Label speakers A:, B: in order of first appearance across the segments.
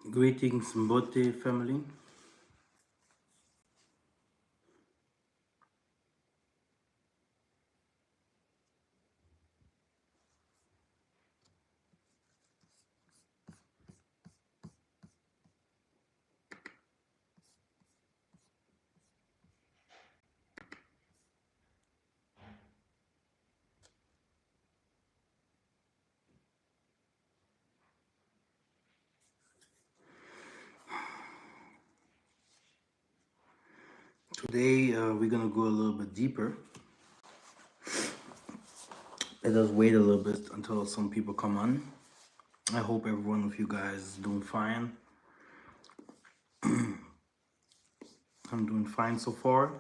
A: Greetings, Mbote family. Today we're gonna go a little bit deeper. Let us wait a little bit until some people come on. I hope every one of you guys is doing fine. I'm doing fine so far.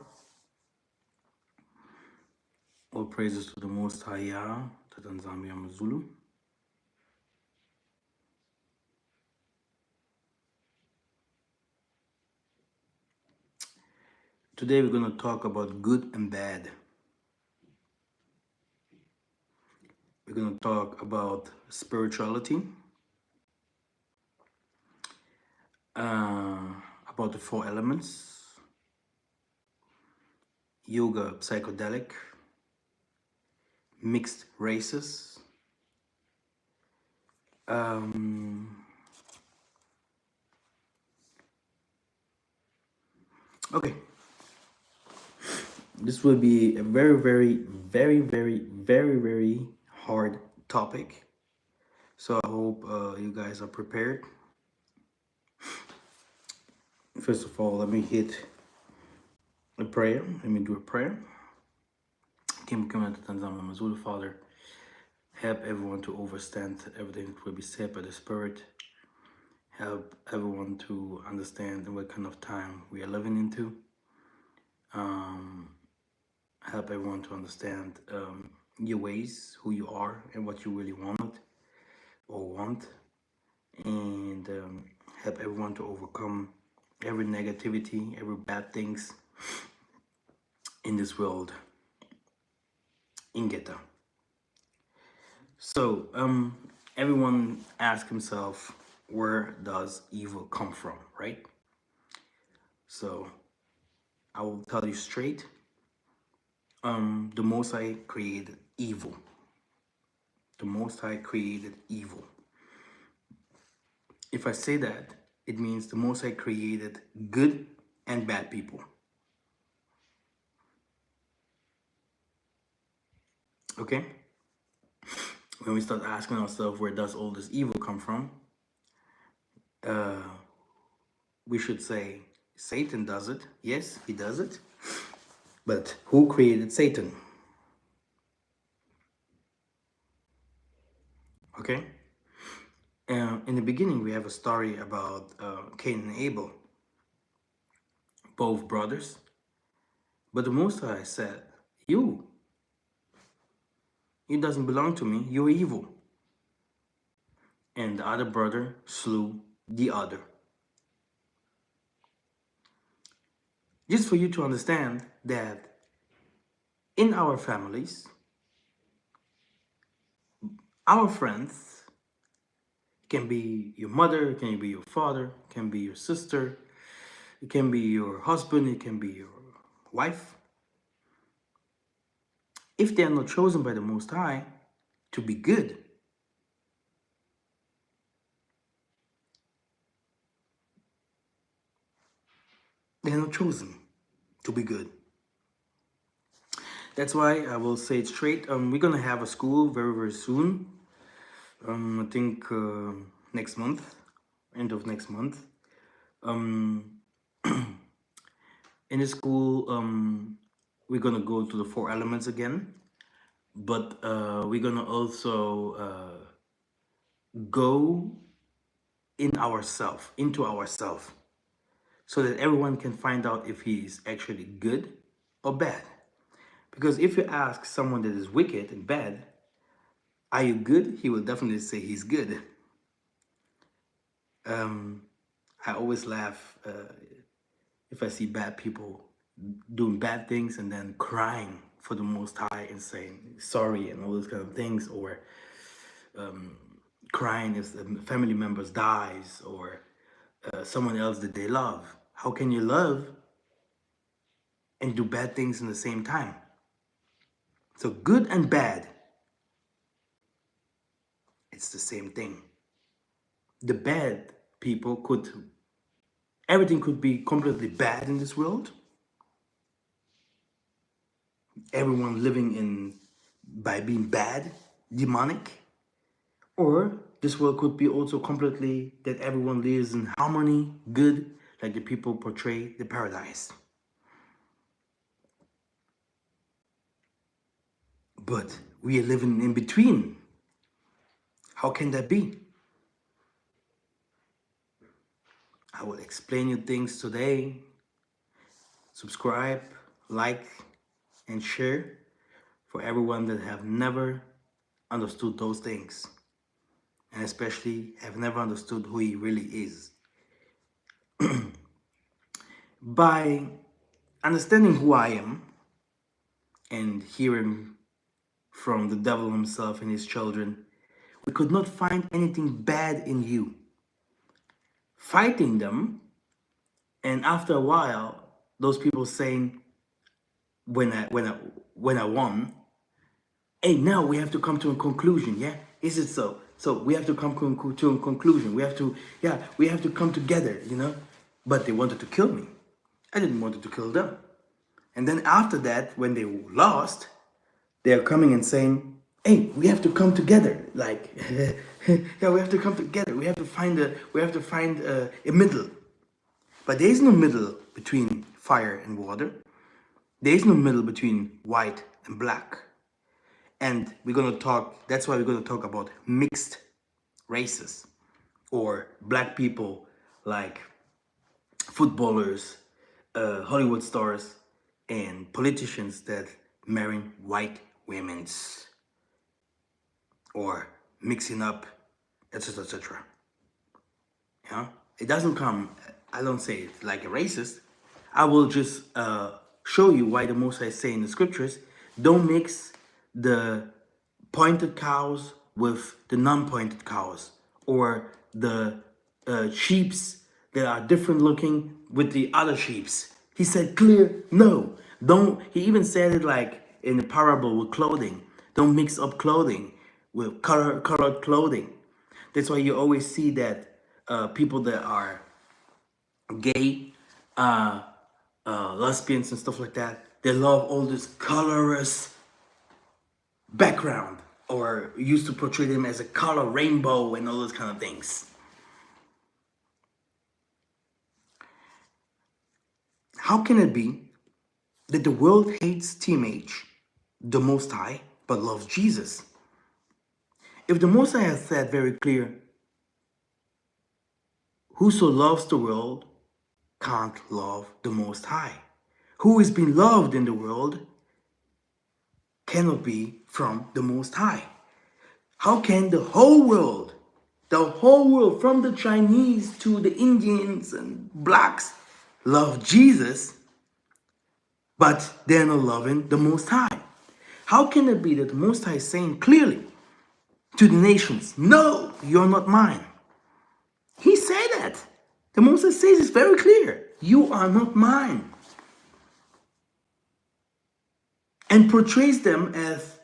A: All praises to the Most High Yah, to Tanzania Mazulu. Today we're gonna talk about good and bad. We're gonna talk about spirituality, about the four elements, yoga, psychedelic, mixed races. Okay, this will be a very hard topic. So I hope you guys are prepared. First of all, let me hit a prayer. Let me do a prayer. Kim come to Tanzania, Mazulu Father. Help everyone to understand everything that will be said by the Spirit. Help everyone to understand what kind of time we are living into. Help everyone to understand your ways, who you are, and what you really want, and help everyone to overcome every negativity, every bad things in this world. Ingeta. So everyone asks himself, where does evil come from, right? So I will tell you straight. The Most High created evil. The Most High created evil. If I say that, it means the Most High created good and bad people. Okay? When we start asking ourselves, where does all this evil come from? We should say, Satan does it. Yes, he does it. But who created Satan? Okay? In the beginning, we have a story about Cain and Abel, both brothers. But the Most High said, you doesn't belong to me, you're evil. And the other brother slew the other. Just for you to understand that in our families, our friends can be your mother, it can be your father, it can be your sister, it can be your husband, it can be your wife. If they are not chosen by the Most High to be good, they are not chosen to be good. That's why I will say it straight. We're gonna have a school very soon. I think next month, end of next month. In the school, we're gonna go to the four elements again, but we're gonna also go into ourself, so that everyone can find out if he's actually good or bad. Because if you ask someone that is wicked and bad, are you good? He will definitely say he's good. I always laugh if I see bad people doing bad things and then crying for the Most High and saying sorry and all those kind of things, or crying if the family members dies, or someone else that they love. How can you love and do bad things in the same time? So good and bad, it's the same thing. The bad people could, everything could be completely bad in this world. Everyone living in by being bad, demonic. Or this world could be also completely that everyone lives in harmony, good, like the people portray the paradise. But we are living in between. How can that be? I will explain you things today. Subscribe, like, and share for everyone that have never understood those things. And especially have never understood who he really is. By understanding who I am and hearing from the devil himself and his children, we could not find anything bad in you. Fighting them, and after a while, those people saying, when I won, hey, now we have to come to a conclusion, yeah? Is it so? So we have to come to a conclusion. We have to come together, you know? But they wanted to kill me. I didn't want to kill them. And then after that, when they lost, they're coming and saying, hey, we have to come together. Like, yeah, we have to come together. We have to find a middle. But there is no middle between fire and water. There is no middle between white and black. And we're going to talk, that's why we're going to talk about mixed races, or black people like footballers, Hollywood stars, and politicians that marry white women's, or mixing up, etc., etc. Yeah, it doesn't come, I don't say it like a racist. I will just show you why the Most High say in the scriptures, don't mix the pointed cows with the non-pointed cows, or the sheeps that are different looking with the other sheeps. He said clear, no, don't. He even said it like in the parable with clothing. Don't mix up clothing with colored clothing. That's why you always see that people that are gay, lesbians and stuff like that, they love all this colorous background, or used to portray them as a color rainbow and all those kind of things. How can it be that the world hates TMH, the Most High, but loves Jesus? If the Most High has said very clear, whoso loves the world can't love the Most High. Who is being loved in the world cannot be from the Most High. How can the whole world, from the Chinese to the Indians and blacks, love Jesus, but they're not loving the Most High? How can it be that the Most High is saying clearly to the nations, no, you're not mine? He said that. The Most High says it's very clear, you are not mine. And portrays them as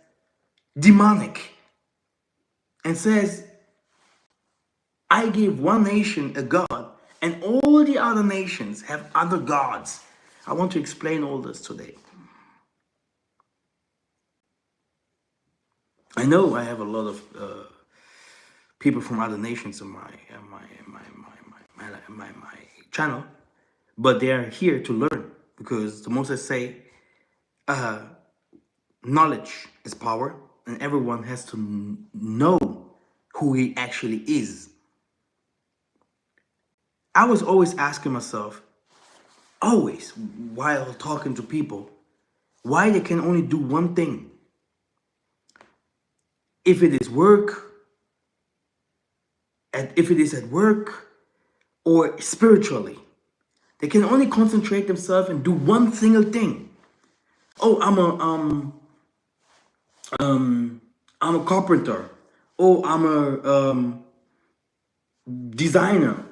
A: demonic. And says, I gave one nation a God, and all the other nations have other gods. I want to explain all this today. I know I have a lot of people from other nations in my channel, but they are here to learn, because the Moses say, knowledge is power, and everyone has to know who he actually is. I was always asking myself, always, while talking to people, why they can only do one thing. If it is work, if it is at work, or spiritually, they can only concentrate themselves and do one single thing. Oh, I'm a carpenter. Oh, I'm a designer.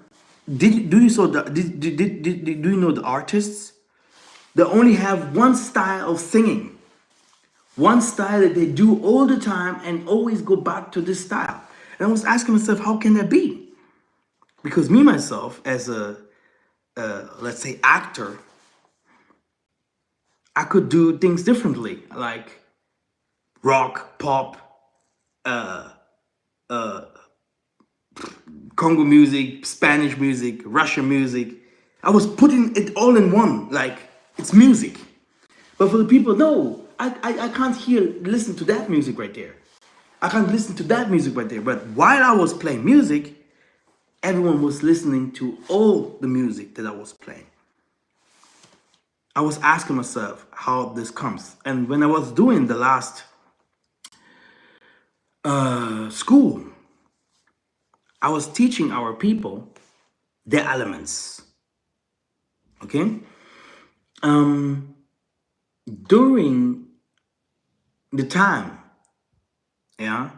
A: do you saw the do you know the artists? They only have one style of singing, one style that they do all the time and always go back to this style. And I was asking myself, how can that be? Because me myself, as a let's say actor, I could do things differently, like rock, pop, Congo music, Spanish music, Russian music. I was putting it all in one, like it's music. But for the people, no, I can't listen to that music right there. I can't listen to that music right there. But while I was playing music, everyone was listening to all the music that I was playing. I was asking myself how this comes. And when I was doing the last school, I was teaching our people the elements. Okay? During the time, yeah,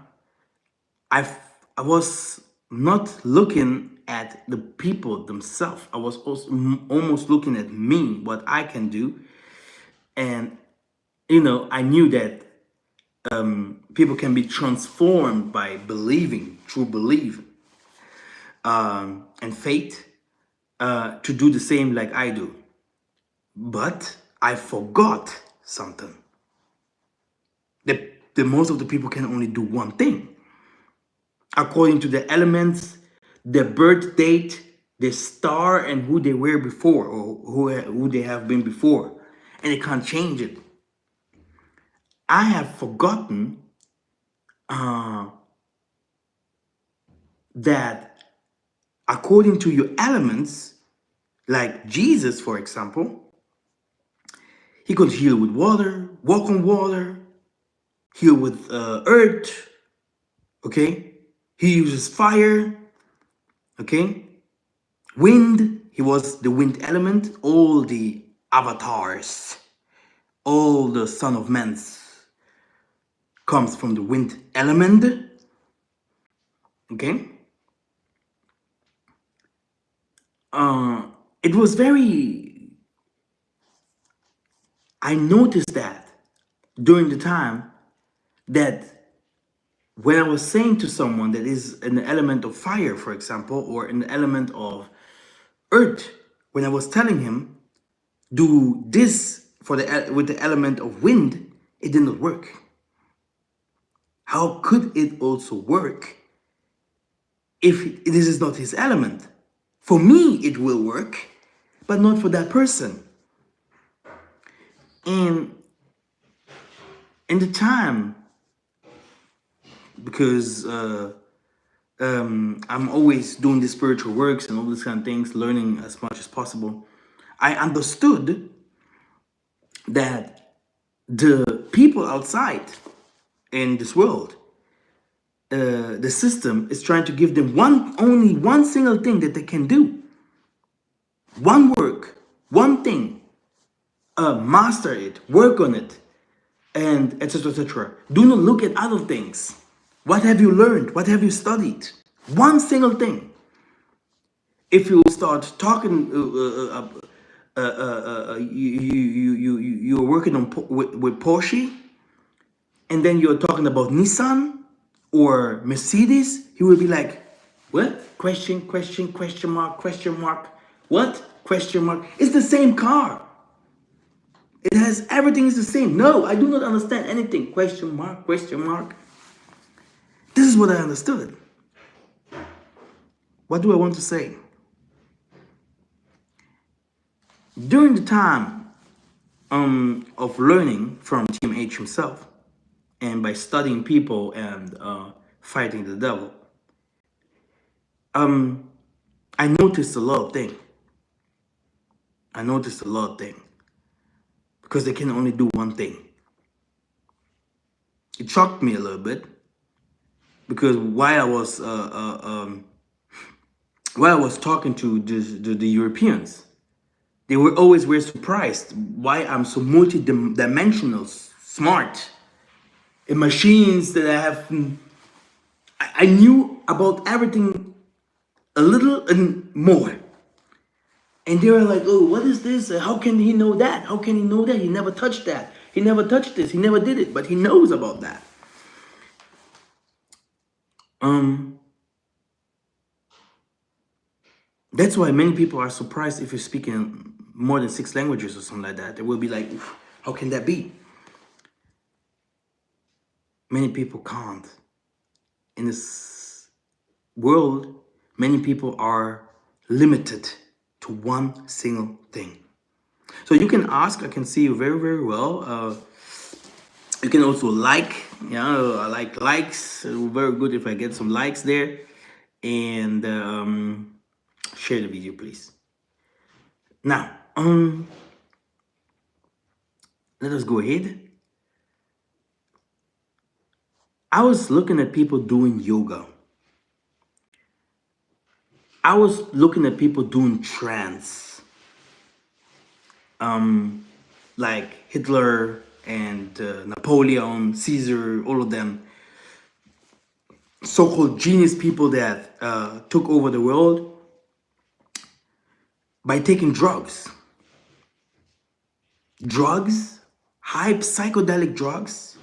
A: I was not looking at the people themselves. I was also almost looking at me, what I can do. And, I knew that people can be transformed by believing, true belief, and faith, to do the same like I do. But I forgot something. The most of the people can only do one thing. According to the elements, the birth date, the star, and who they were before, or who they have been before. And they can't change it. I have forgotten that according to your elements, like Jesus, for example, he could heal with water, walk on water, heal with earth, okay? He uses fire, okay? Wind, he was the wind element. All the avatars, all the Son of Man's comes from the wind element, okay? It was I noticed that during the time that when I was saying to someone that is an element of fire, for example, or an element of earth, when I was telling him, do this with the element of wind, it did not work. How could it also work if this is not his element? For me, it will work, but not for that person. And in the time, because I'm always doing the spiritual works and all these kind of things, learning as much as possible, I understood that the people outside in this world, the system is trying to give them only one single thing that they can do. One work, one thing. Master it, work on it, and etc. etc. Do not look at other things. What have you learned? What have you studied? One single thing. If you start talking, you're working on with Porsche, and then you're talking about Nissan or Mercedes, he will be like, what? Question mark, question mark. What? Question mark. It's the same car. It has everything is the same. No, I do not understand anything. Question mark, question mark. This is what I understood. What do I want to say? During the time of learning from TMH himself, and by studying people and fighting the devil, I noticed a lot of things. Because they can only do one thing. It shocked me a little bit, because while I was talking to the Europeans, they were always very surprised why I'm so multi-dimensional, smart, in machines that I have. I knew about everything a little and more. And they were like, oh, what is this? How can he know that? How can he know that? He never touched that. He never touched this. He never did it, but he knows about that. That's why many people are surprised if you're speaking more than 6 languages or something like that. They will be like, how can that be? Many people can't. In this world, many people are limited to one single thing. So you can ask, I can see you very, very well. You can also like, I like likes. Very good if I get some likes there. And share the video, please. Now, let us go ahead. I was looking at people doing yoga. I was looking at people doing trance. Like Hitler and Napoleon, Caesar, all of them. So-called genius people that took over the world by taking drugs. Drugs, high psychedelic drugs,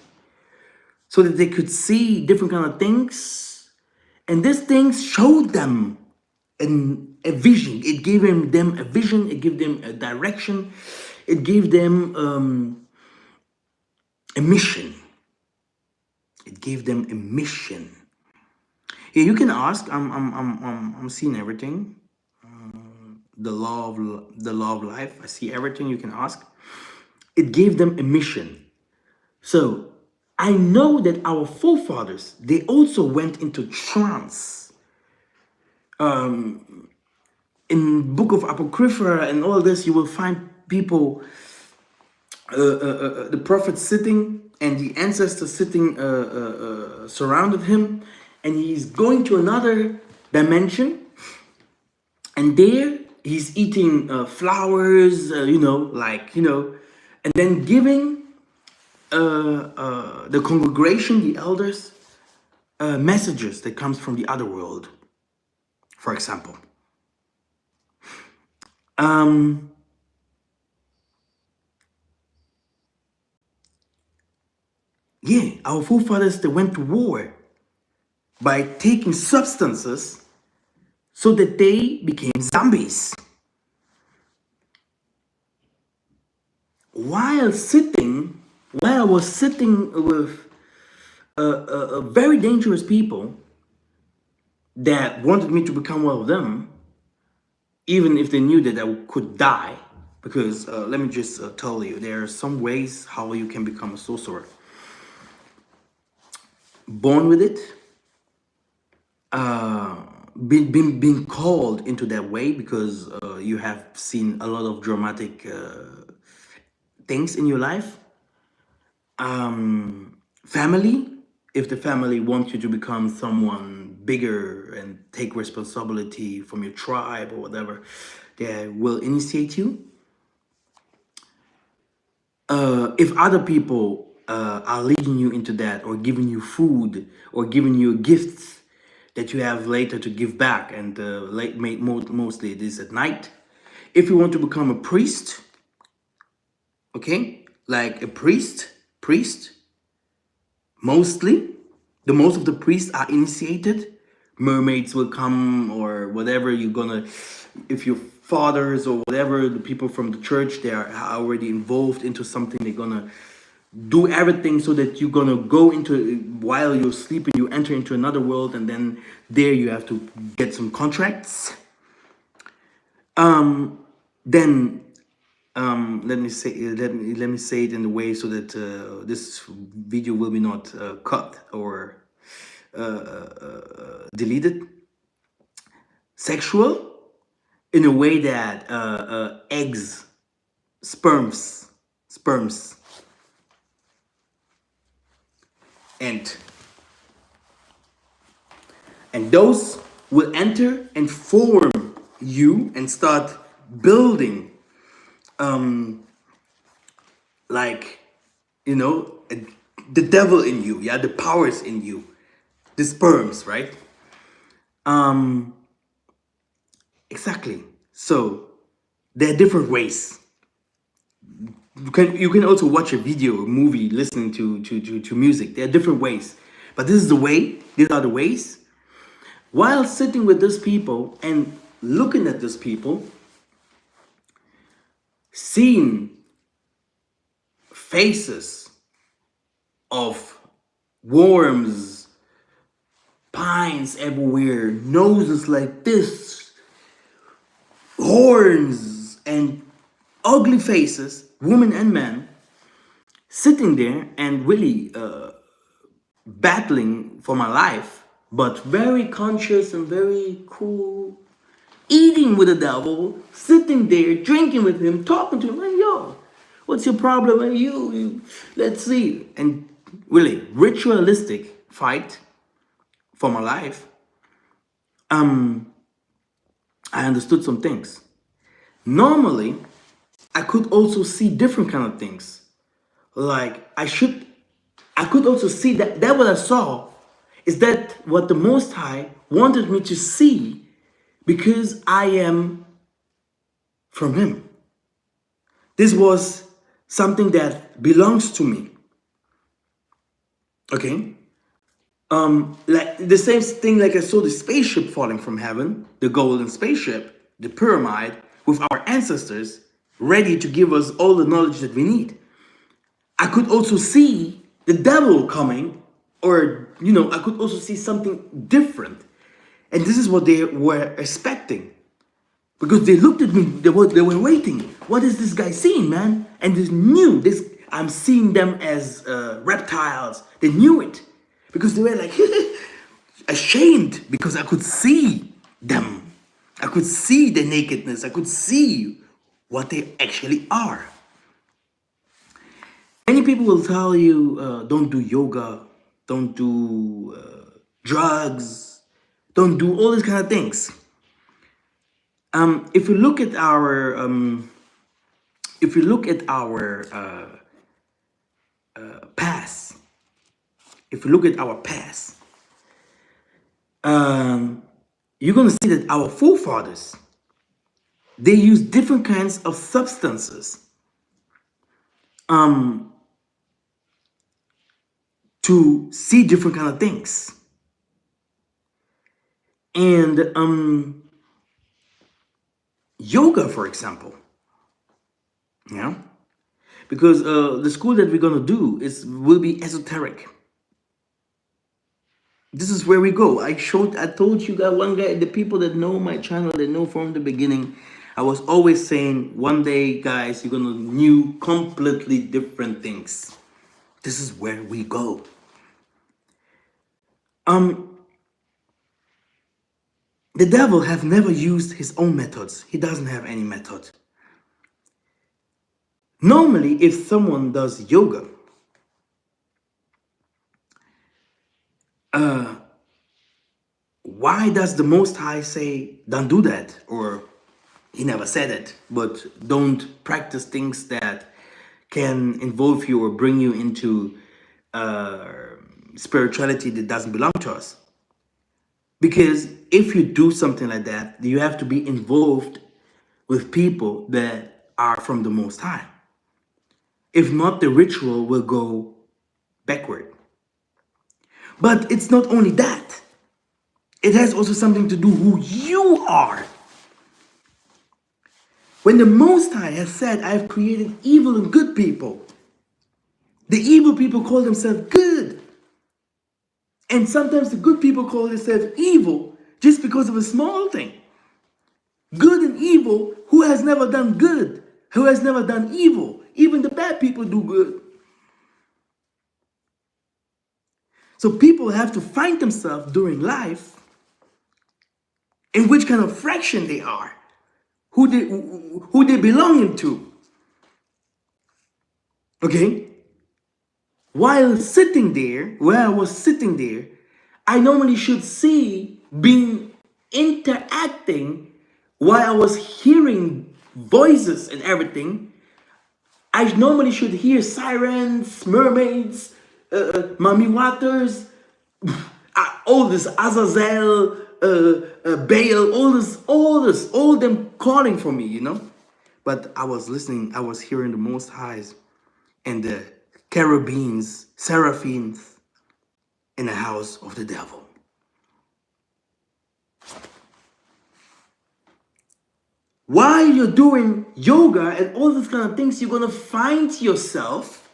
A: so that they could see different kind of things. And these things showed them a vision. It gave them a vision. It gave them a direction. It gave them a mission. It gave them a mission. Yeah, you can ask. I'm seeing everything. The law of life. I see everything. You can ask. It gave them a mission. So I know that our forefathers, they also went into trance. In Book of Apocrypha and all this, you will find people, the prophet sitting and the ancestors sitting surrounded him, and he's going to another dimension, and there he's eating flowers, and then giving the congregation, the elders, messages that comes from the other world, for example. Yeah, our forefathers, they went to war by taking substances so that they became zombies. While I was sitting with very dangerous people that wanted me to become one of them, even if they knew that I could die, because let me just tell you, there are some ways how you can become a sorcerer. Born with it, being called into that way because you have seen a lot of dramatic things in your life. Family, if the family wants you to become someone bigger and take responsibility from your tribe or whatever, they will initiate you. If other people are leading you into that, or giving you food, or giving you gifts that you have later to give back, and mostly this at night. If you want to become a priest, okay, like a priest, mostly, most of the priests are initiated. Mermaids will come, or whatever you're gonna, if your fathers or whatever, the people from the church, they are already involved into something, they're gonna do everything so that you're gonna go into, while you're sleeping, you enter into another world, and then there you have to get some contracts. Then let me say it in a way so that this video will be not cut or deleted. Sexual, in a way that eggs, sperms, and those will enter and form you and start building, the devil in you, yeah, the powers in you, the sperms, right? Exactly. So there are different ways. You can also watch a video, a movie, listening to music. There are different ways. But this is the way, these are the ways. While sitting with these people and looking at these people, seeing faces of worms, pines everywhere, noses like this, horns, and ugly faces, women and men, sitting there and really battling for my life, but very conscious and very cool, eating with the devil, sitting there, drinking with him, talking to him, like, yo, what's your problem? And let's see. And really, ritualistic fight for my life. I understood some things. Normally, I could also see different kind of things. Like I could also see that what I saw is that what the Most High wanted me to see because I am from Him. This was something that belongs to me. Okay? Like the same thing, like I saw the spaceship falling from heaven, the golden spaceship, the pyramid, with our ancestors ready to give us all the knowledge that we need. I could also see the devil coming, or I could also see something different. And this is what they were expecting. Because they looked at me, they were waiting. What is this guy seeing, man? And they knew this. I'm seeing them as reptiles. They knew it. Because they were like ashamed, because I could see them. I could see the nakedness. I could see what they actually are. Many people will tell you, don't do yoga, don't do drugs, don't do all these kind of things. If you look at our past, if you look at our past, you're gonna see that our forefathers, they use different kinds of substances to see different kind of things. And yoga, for example, yeah, because the school that we're gonna do will be esoteric. This is where we go. I told you guys, one guy, the people that know my channel, they know from the beginning, I was always saying, one day, guys, you're gonna know completely different things. This is where we go. The devil have never used his own methods. He doesn't have any method. Normally, if someone does yoga, why does the Most High say, don't do that? Or he never said it, but don't practice things that can involve you or bring you into spirituality that doesn't belong to us. Because if you do something like that, you have to be involved with people that are from the Most High. If not, the ritual will go backward. But it's not only that. It has also something to do who you are. When the Most High has said, I have created evil and good people, the evil people call themselves good. And sometimes the good people call themselves evil just because of a small thing. Good and evil, who has never done good? Who has never done evil? Even the bad people do good. So people have to find themselves during life in which kind of fraction they are, who they belong to. Okay? While sitting there, where I was sitting there, I normally should see being interacting while I was hearing voices and everything. I normally should hear sirens, mermaids, mummy waters, all this Azazel, Baal, all them calling for me, you know. But I was listening, I was hearing the Most Highs and the cherubims, seraphims in the house of the devil. While you're doing yoga and all these kind of things, you're gonna find yourself.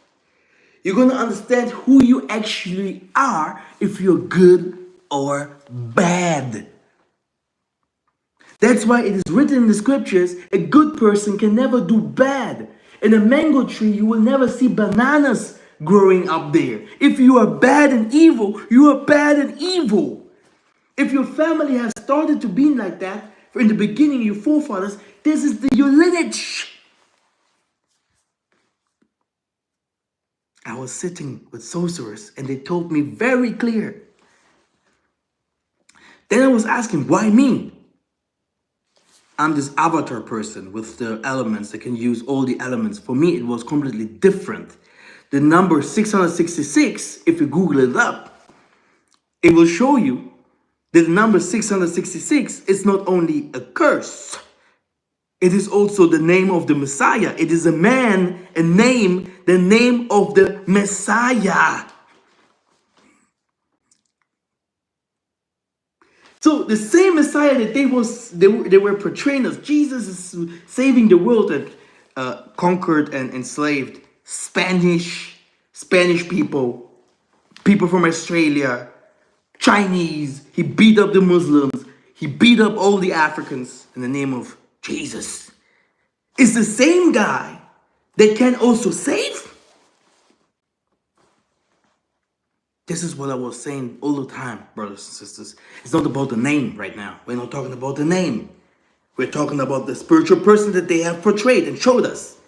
A: You're gonna understand who you actually are, if you're good or bad. That's why it is written in the scriptures, a good person can never do bad. In a mango tree, you will never see bananas growing up there. If you are bad and evil, you are bad and evil. If your family has started to be like that, in the beginning, your forefathers, this is your lineage. I was sitting with sorcerers and they told me very clear. Then I was asking, why me? I'm this avatar person with the elements that can use all the elements. For me, it was completely different. The number 666, if you Google it up, it will show you that the number 666 is not only a curse, it is also the name of the Messiah. It is a man, a name, the name of the Messiah. So the same Messiah that they were portraying as Jesus is saving the world that conquered and enslaved Spanish people, people from Australia, Chinese. He beat up the Muslims. He beat up all the Africans in the name of Jesus. It's the same guy that can also save. This is what I was saying all the time, brothers and sisters. It's not about the name right now. We're not talking about the name. We're talking about the spiritual person that they have portrayed and showed us.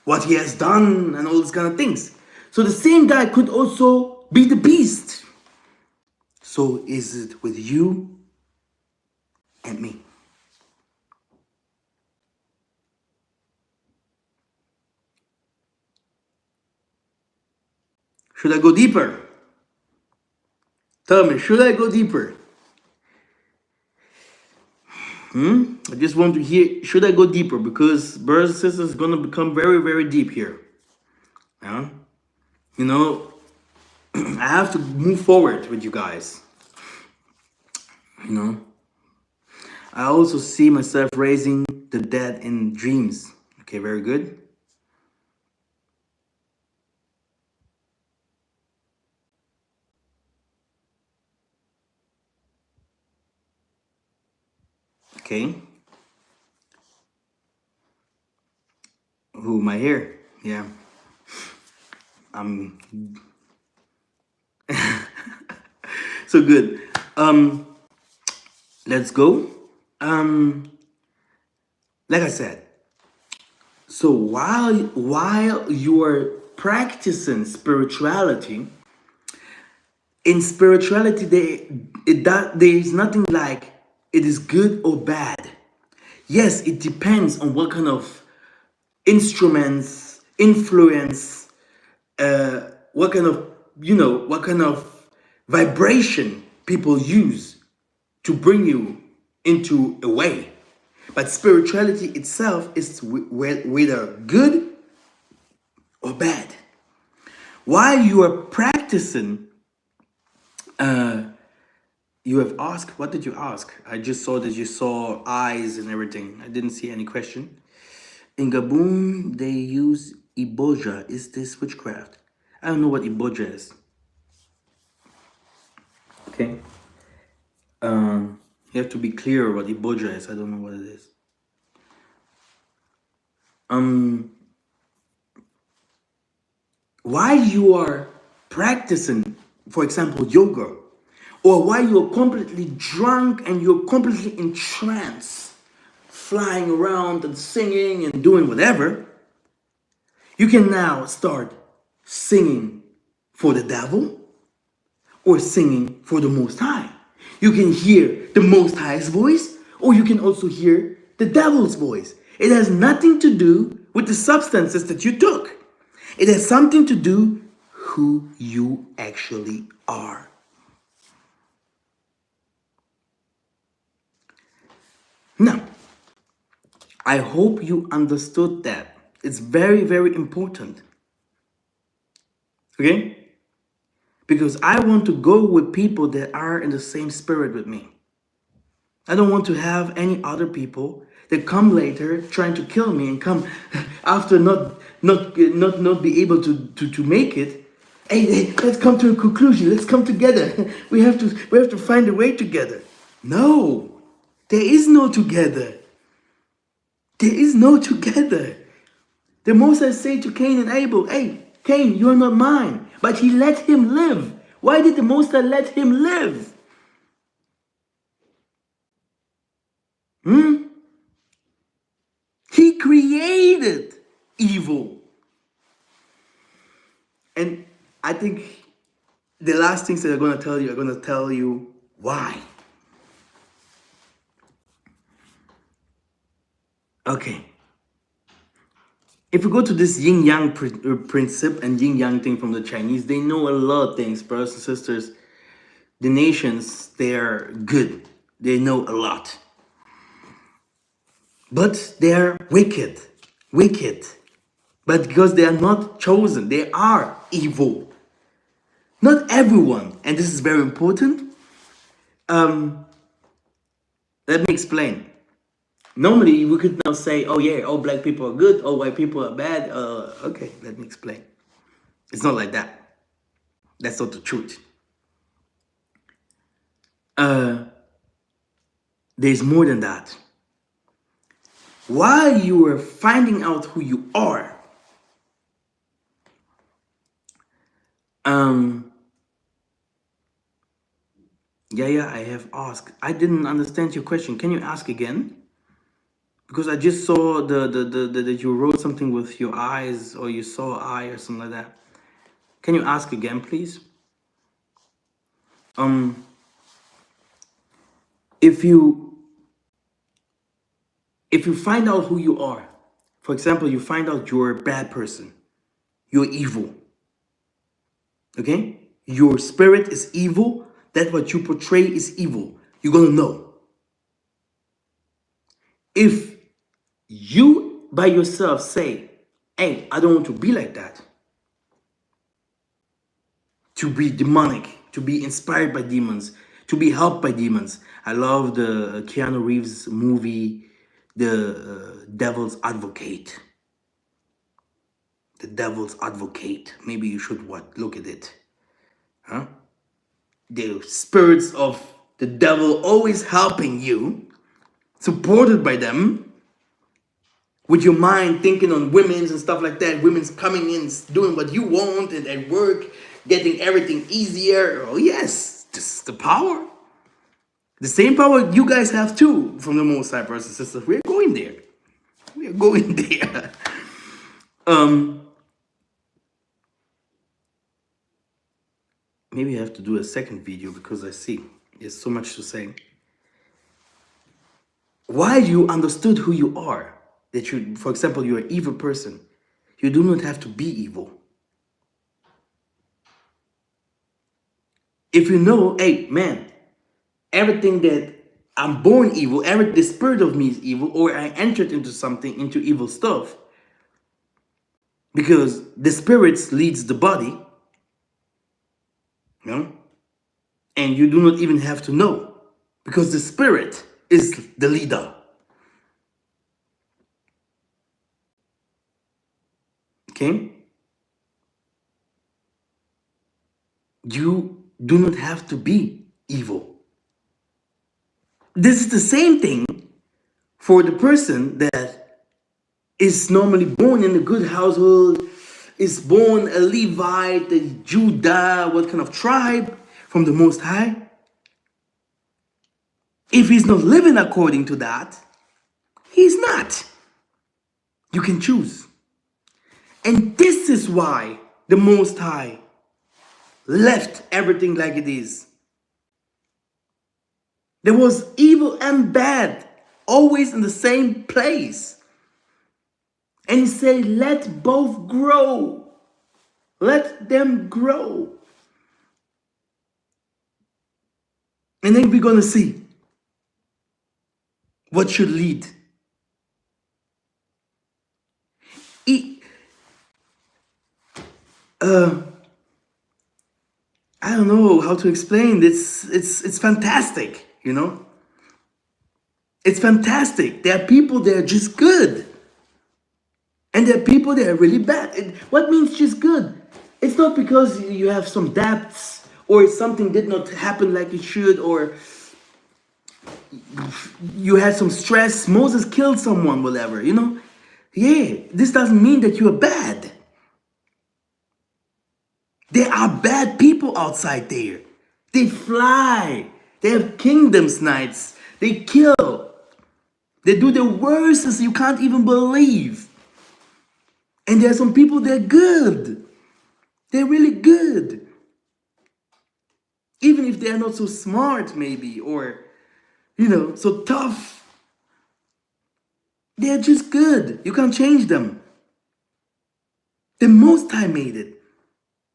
A: What he has done and all these kind of things. So the same guy could also be the beast. So is it with you and me? Should I go deeper? Tell me, should I go deeper? I just want to hear, should I go deeper? Because brothers and sisters, it's going to become very, very deep here. Yeah? You know, I have to move forward with you guys. You know, I also see myself raising the dead in dreams. Okay, very good. Okay. Who am I here? Yeah. So good. Let's go. Like I said, so while you are practicing spirituality, in spirituality there is nothing like it is good or bad. Yes, it depends on what kind of instruments, influence, what kind of, what kind of vibration people use to bring you into a way. But spirituality itself is whether good or bad. While you are practicing, you have asked, what did you ask? I just saw that you saw eyes and everything. I didn't see any question. In Gabon, they use Iboja. Is this witchcraft? I don't know what Iboja is. Okay. You have to be clear what Iboja is. I don't know what it is. While you are practicing, for example, yoga, or while you're completely drunk and you're completely in trance, flying around and singing and doing whatever, you can now start singing for the devil or singing for the Most High. You can hear the Most High's voice, or you can also hear the devil's voice. It has nothing to do with the substances that you took. It has something to do who you actually are. I hope you understood that. It's very, very important. Okay? Because I want to go with people that are in the same spirit with me. I don't want to have any other people that come later trying to kill me and come after not be able to make it. Hey, let's come to a conclusion. Let's come together. We have to find a way together. No, there is no together. There is no together. The Most High say to Cain and Abel, hey, Cain, you are not mine. But he let him live. Why did the Most High let him live? He created evil. And I think the last things that I'm going to tell you why. Okay. If you go to this yin-yang principle and yin-yang thing from the Chinese, they know a lot of things, brothers and sisters. The nations, they're good. They know a lot. But they're wicked. Wicked. But because they are not chosen, they are evil. Not everyone, and this is very important. Let me explain. Normally, we could now say, oh yeah, all black people are good, all white people are bad. Okay, let me explain. It's not like that. That's not the truth. There's more than that. While you are finding out who you are, yeah, I have asked. I didn't understand your question. Can you ask again? Because I just saw that you wrote something with your eyes, or you saw an eye or something like that. Can you ask again, please? If you find out who you are, for example, you find out you're a bad person, you're evil. Okay? Your spirit is evil. That what you portray is evil. You're gonna know. If you by yourself say, hey, I don't want to be like that, to be demonic, to be inspired by demons, to be helped by demons. I love the Keanu Reeves movie, The Devil's Advocate. The Devil's Advocate. Maybe you should look at it. Huh? The spirits of the devil always helping you, supported by them, with your mind thinking on women's and stuff like that. Women's coming in, doing what you want, and at work, getting everything easier. Oh yes, this is the power. The same power you guys have too from the Most High, brothers and sisters. We're going there. We're going there. Maybe I have to do a second video because I see there's so much to say. While you understood who you are, that you, for example, you're an evil person, you do not have to be evil. If you know, hey, man, everything that I'm born evil, the spirit of me is evil, or I entered into something, into evil stuff, because the spirits leads the body, you know, and you do not even have to know, because the spirit is the leader. Okay? You do not have to be evil. This is the same thing for the person that is normally born in a good household, is born a Levite, a Judah, what kind of tribe from the Most High. If he's not living according to that, he's not. You can choose. And this is why the Most High left everything like it is. There was evil and bad, always in the same place. And he said, let both grow. Let them grow. And then we're going to see what should lead. I don't know how to explain. It's fantastic, you know? It's fantastic. There are people that are just good. And there are people that are really bad. What means just good? It's not because you have some debts or something did not happen like it should, or you had some stress. Moses killed someone, whatever, you know? Yeah, this doesn't mean that you are bad. There are bad people outside there. They fly. They have kingdoms nights. They kill. They do the worst you can't even believe. And there are some people that are good. They're really good. Even if they're not so smart, maybe, or, you know, so tough. They're just good. You can't change them. The Most High made it.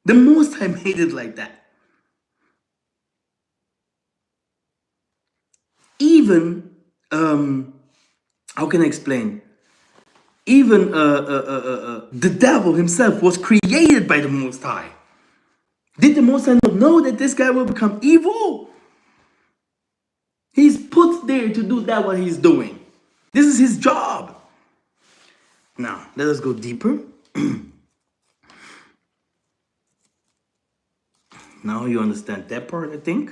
A: The Most High made it like that. Even, how can I explain? Even the devil himself was created by the Most High. Did the Most High not know that this guy will become evil? He's put there to do that what he's doing. This is his job. Now, let us go deeper. Now you understand that part, I think.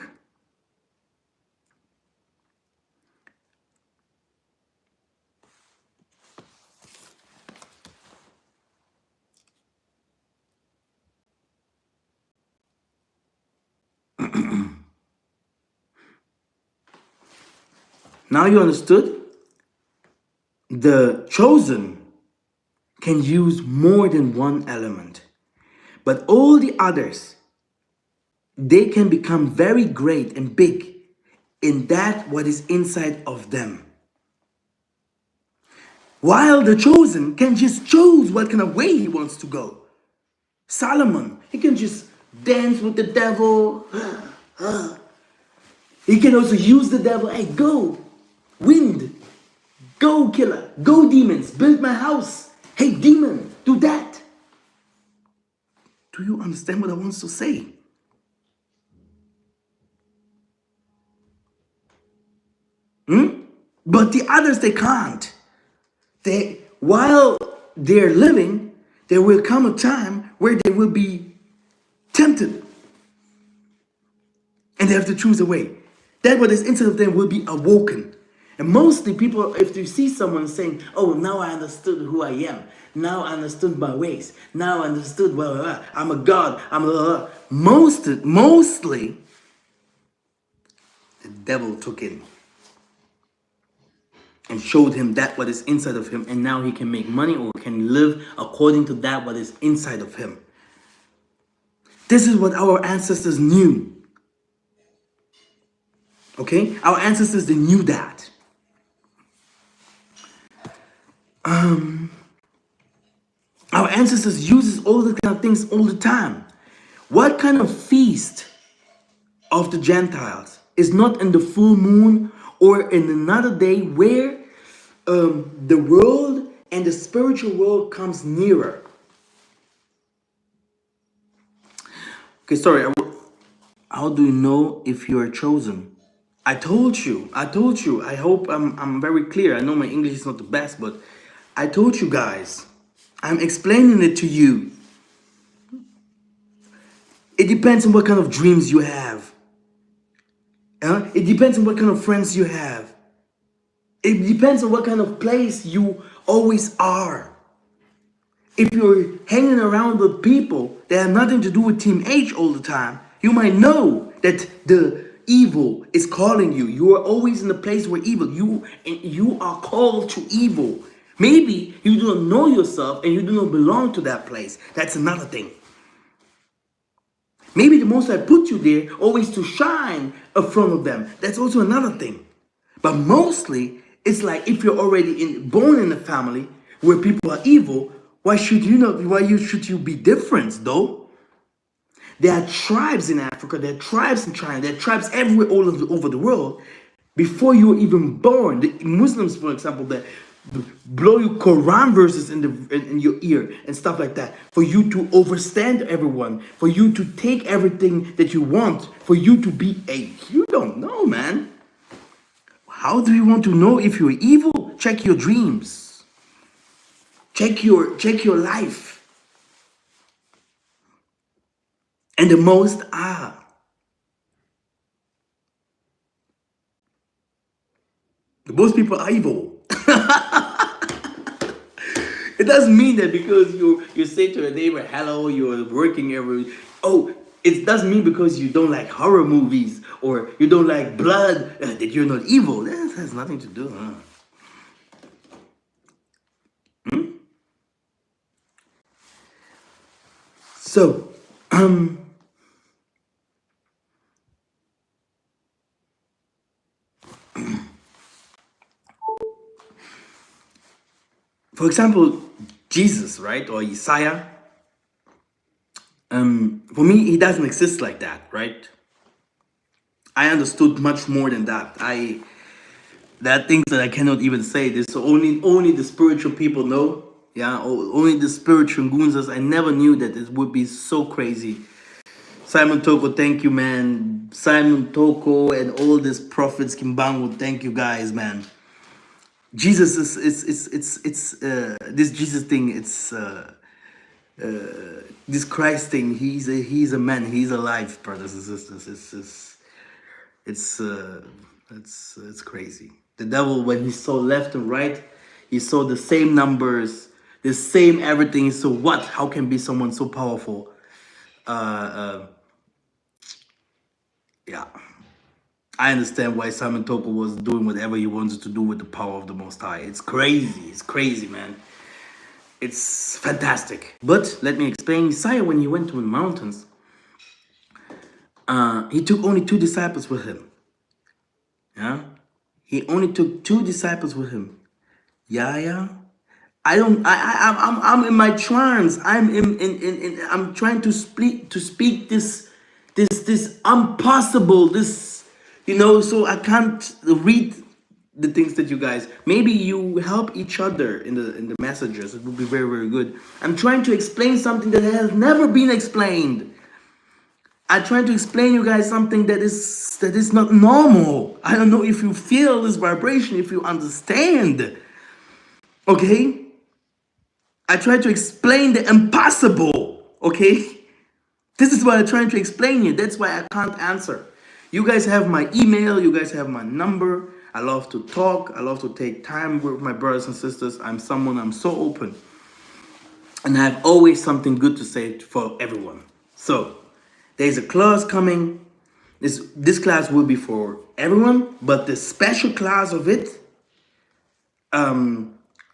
A: Now you understood? The chosen can use more than one element. But all the others, they can become very great and big in that what is inside of them. While the chosen can just choose what kind of way he wants to go. Solomon, he can just dance with the devil. He can also use the devil. Hey, go, wind, go killer, go demons, build my house. Hey, demon, do that. Do you understand what I want to say? But the others, they can't. While they're living, there will come a time where they will be tempted. And they have to choose a way. That what is inside of them will be awoken. And mostly people, if you see someone saying, oh, now I understood who I am. Now I understood my ways. Now I understood, well, I'm a God. Mostly, the devil took in and showed him that what is inside of him, and now he can make money or can live according to that what is inside of him. This is what our ancestors knew. Okay? Our ancestors, they knew that. Our ancestors uses all the kind of things all the time. What kind of feast of the Gentiles is not in the full moon or in another day where the world and the spiritual world comes nearer? Okay, sorry. How do you know if you are chosen? I told you. I hope I'm very clear. I know my English is not the best, but I told you guys. I'm explaining it to you. It depends on what kind of dreams you have. It depends on what kind of friends you have. It depends on what kind of place you always are. If you're hanging around with people that have nothing to do with Team H all the time, you might know that the evil is calling you. You are always in a place where you are called to evil. Maybe you do not know yourself and you do not belong to that place. That's another thing. Maybe the Most High put you there always to shine in front of them. That's also another thing. But mostly, it's like if you're already born in a family where people are evil, why should you be different though? There are tribes in Africa, there are tribes in China, there are tribes everywhere all over the world. Before you were even born, the Muslims, for example, blow you Quran verses in your ear and stuff like that, for you to overstand everyone, for you to take everything that you want, for you to be a, you don't know, man. How do you want to know if you're evil? Check your dreams. Check your life. And the most most people are evil. It doesn't mean that because you say to a neighbor, hello, you're working every, oh, it doesn't mean because you don't like horror movies or you don't like blood that you're not evil. That has nothing to do, huh? So, for example, Jesus, right, or Yesaya, for me, he doesn't exist like that, right? I understood much more than that. There are things that I cannot even say. This only the spiritual people know. Yeah, only the spiritual goons. I never knew that it would be so crazy. Simon Toko, thank you, man. Simon Toko and all these prophets, Kimbangu, thank you guys, man. Jesus it's this Jesus thing. It's this Christ thing. He's a man. He's alive, brothers and sisters. It's crazy. The devil, when he saw left and right, he saw the same numbers, the same everything. So what? How can be someone so powerful? Yeah, I understand why Simon Toko was doing whatever he wanted to do with the power of the Most High. It's crazy. It's crazy, man. It's fantastic. But let me explain. Isaiah, when he went to the mountains, he took only 2 disciples with him. Yeah, he only took 2 disciples with him. Yeah. I don't. I'm in my trance. I'm in. I'm trying to speak this impossible. This, So I can't read the things that you guys. Maybe you help each other in the messages. It would be very, very good. I'm trying to explain something that has never been explained. I try to explain you guys something that is not normal. I don't know if you feel this vibration, if you understand. Okay? I try to explain the impossible. Okay? This is what I'm trying to explain you. That's why I can't answer. You guys have my email, you guys have my number. I love to talk. I love to take time with my brothers and sisters. I'm so open. And I have always something good to say for everyone. So, there's a class coming. This class will be for everyone, but the special class of it,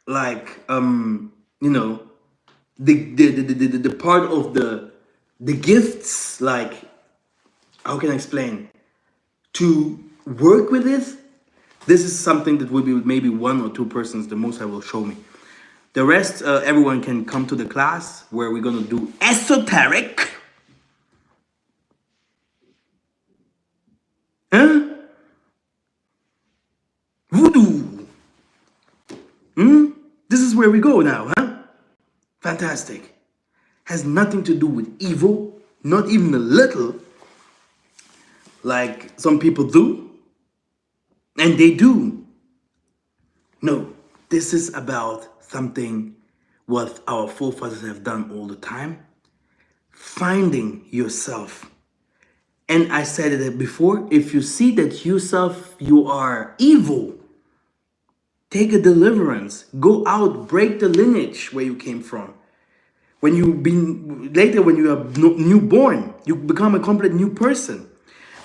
A: like the part of the gifts, like, how can I explain? To work with it, this is something that will be maybe 1 or 2 persons, the most I will show me. The rest, everyone can come to the class where we're gonna do esoteric. Huh? Voodoo. This is where we go now, huh? Fantastic. Has nothing to do with evil, not even a little, like some people do. And they do. No, this is about something what our forefathers have done all the time. Finding yourself. And I said it before, if you see that you are evil, take a deliverance. Go out, break the lineage where you came from. When you are newborn, you become a complete new person.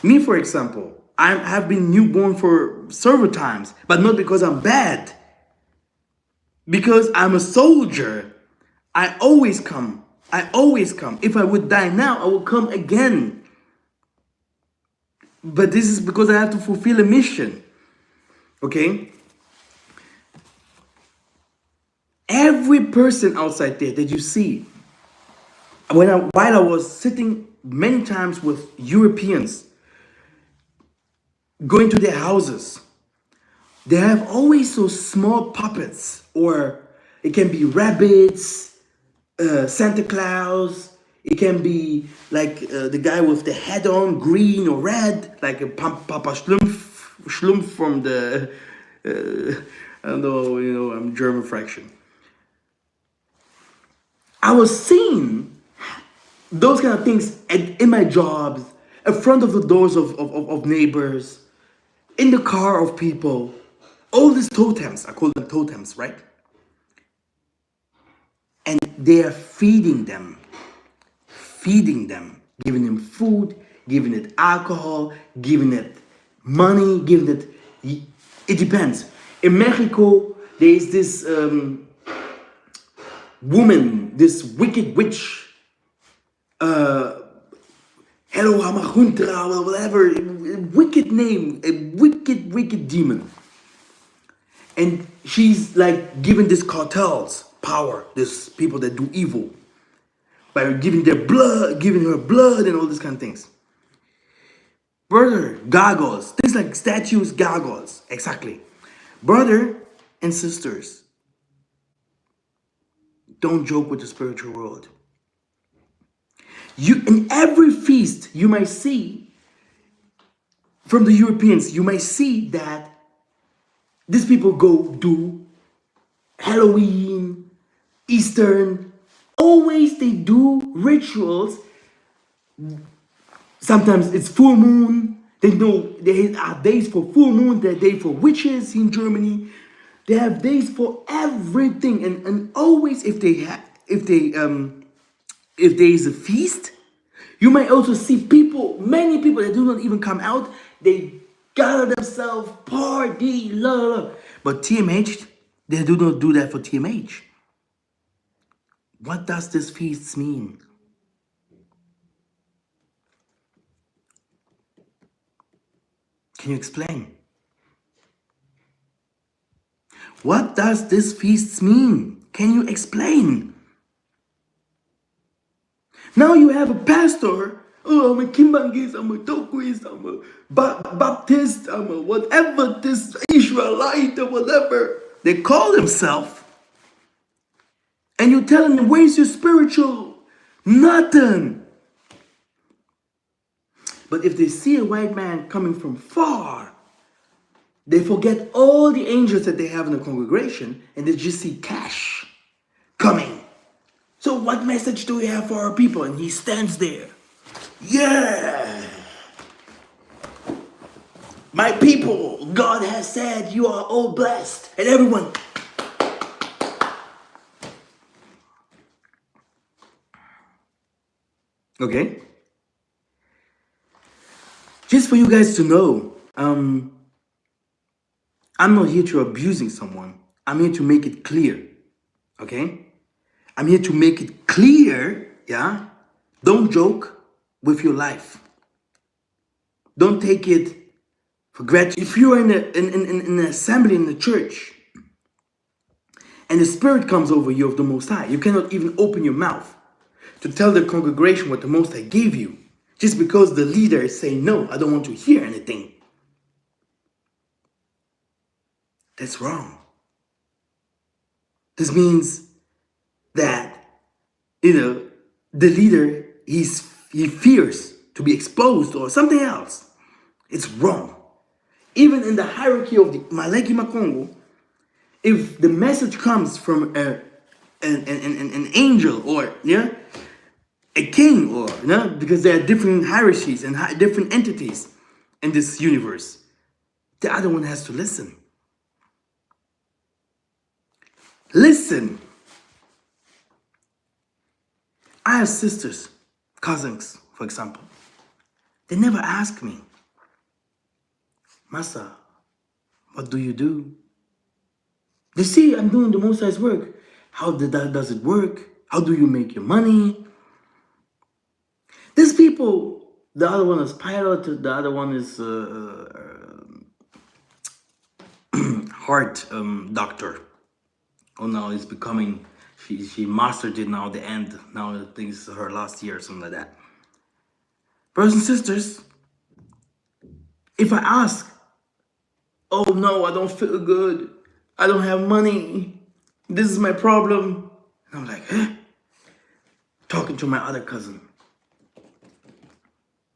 A: Me, for example, I have been newborn for several times, but not because I'm bad. Because I'm a soldier. I always come. If I would die now, I will come again. But this is because I have to fulfill a mission. Okay? Every person outside there that you see, while I was sitting many times with Europeans, going to their houses, They have always those small puppets, or it can be rabbits, Santa Claus. It can be like the guy with the head on, green or red, like a Papa Schlumpf from the, I don't know, I'm German fraction. I was seeing those kind of things in my jobs, in front of the doors of neighbors, in the car of people. All these totems, I call them totems, right? And they are feeding them, giving them food, giving it alcohol, giving it money, giving it. It depends. In Mexico, there is this woman, this wicked witch, Hello Hamahuntra, whatever, a wicked name, a wicked demon. And she's like giving these cartels power, these people that do evil, by giving their blood, giving her blood and all these kind of things. Brother, gargoyles, things like statues, gargoyles, exactly. Brother and sisters, don't joke with the spiritual world. You, in every feast, you might see from the Europeans, you might see that these people go do Halloween, Eastern. Always they do rituals. Sometimes it's full moon. They know there are days for full moon, there are days for witches in Germany. They have days for everything, and always if there is a feast, you might also see people, many people that do not even come out. They gather themselves, party, la la la. But TMH, they do not do that for TMH. What does this feast mean? Can you explain? What does this feast mean? Can you explain? Now you have a pastor. Oh, I'm a Kimbangist, I'm a Tokwist, I'm a Baptist, I'm a whatever, this Israelite or whatever they call themselves. And you telling them, where's your spiritual? Nothing. But if they see a white man coming from far, they forget all the angels that they have in the congregation and they just see cash coming. So what message do we have for our people? And he stands there. Yeah. My people, God has said you are all blessed. And everyone. Okay? Just for you guys to know, I'm not here to abusing someone. I'm here to make it clear. Okay? I'm here to make it clear, yeah? Don't joke with your life. Don't take it for granted. If you are in an assembly in the church and the Spirit comes over you of the Most High, you cannot even open your mouth to tell the congregation what the Most High gave you, just because the leader is saying, no, I don't want to hear anything. That's wrong. This means that, the leader, he fears to be exposed or something else. It's wrong. Even in the hierarchy of the Maleki Makongo, if the message comes from an angel or a king, or because there are different hierarchies and different entities in this universe, the other one has to listen. Listen. I have sisters, cousins, for example. They never ask me, Masa, what do you do? They see I'm doing the Most High's work. How does it work? How do you make your money? These people, the other one is pilot, the other one is heart doctor. Oh, now it's becoming, she mastered it now, the end. Now I think it's her last year or something like that. Brothers and sisters, if I ask, Oh no, I don't feel good. I don't have money. This is my problem. And I'm like, huh? Talking to my other cousin.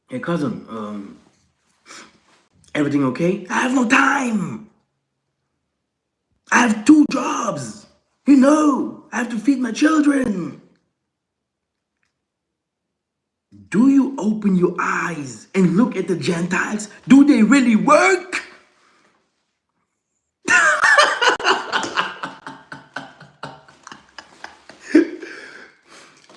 A: Hey cousin, everything okay? I have no time. I have 2 jobs. I have to feed my children. Do you open your eyes and look at the Gentiles? Do they really work?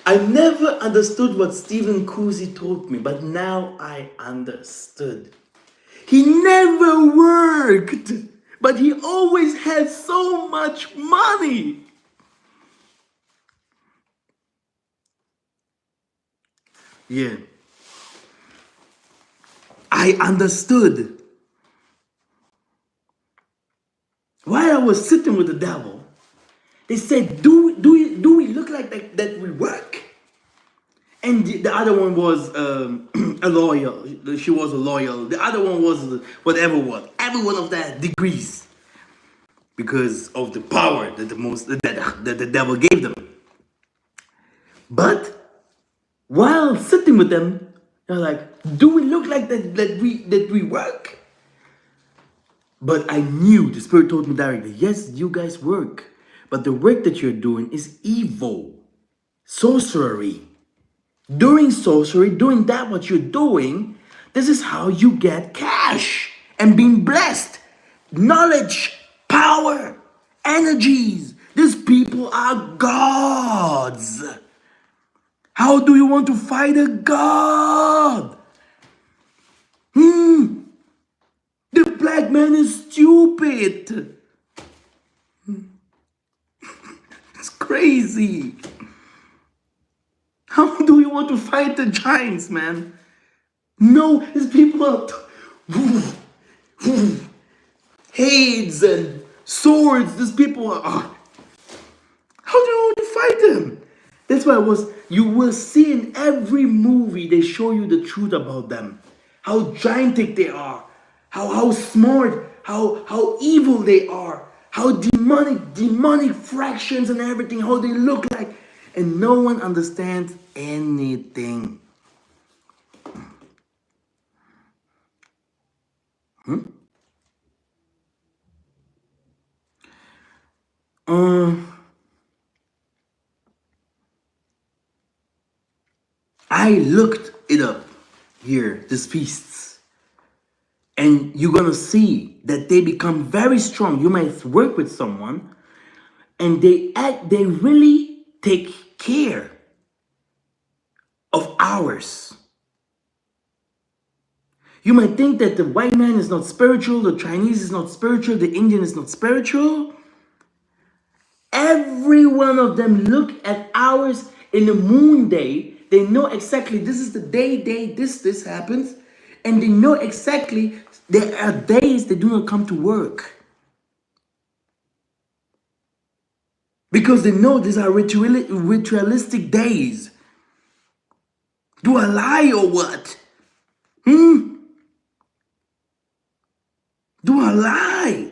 A: I never understood what Stephen Cousy told me, but now I understood. He never worked, but he always had so much money. Yeah, I understood. While I was sitting with the devil, they said, do we look like that we work? And the other one was a loyal. She was a loyal. The other one was whatever what. Every one of that degrees because of the power that the devil gave them. But while sitting with them, they're like, "Do we look like that we work?" But I knew the Spirit told me directly, "Yes, you guys work, but the work that you're doing is evil, sorcery." Doing sorcery, doing that what you're doing, this is how you get cash and being blessed. Knowledge, power, energies. These people are gods. How do you want to fight a god? The black man is stupid. It's crazy. How do you want to fight the giants, man? No, these people are heads and swords. These people are. How do you want to fight them? That's why you will see in every movie they show you the truth about them. How gigantic they are. How smart, how evil they are. How demonic fractions and everything, how they look like. And no one understands anything. I looked it up here, these feasts. And you're gonna see that they become very strong. You might work with someone and they really take care of ours. You might think that the white man is not spiritual, the Chinese is not spiritual, the Indian is not spiritual. Every one of them look at ours in the moon day. They know exactly this is the day this happens. And they know exactly there are days they do not come to work. Because they know these are ritualistic days. Do I lie or what? Do I lie?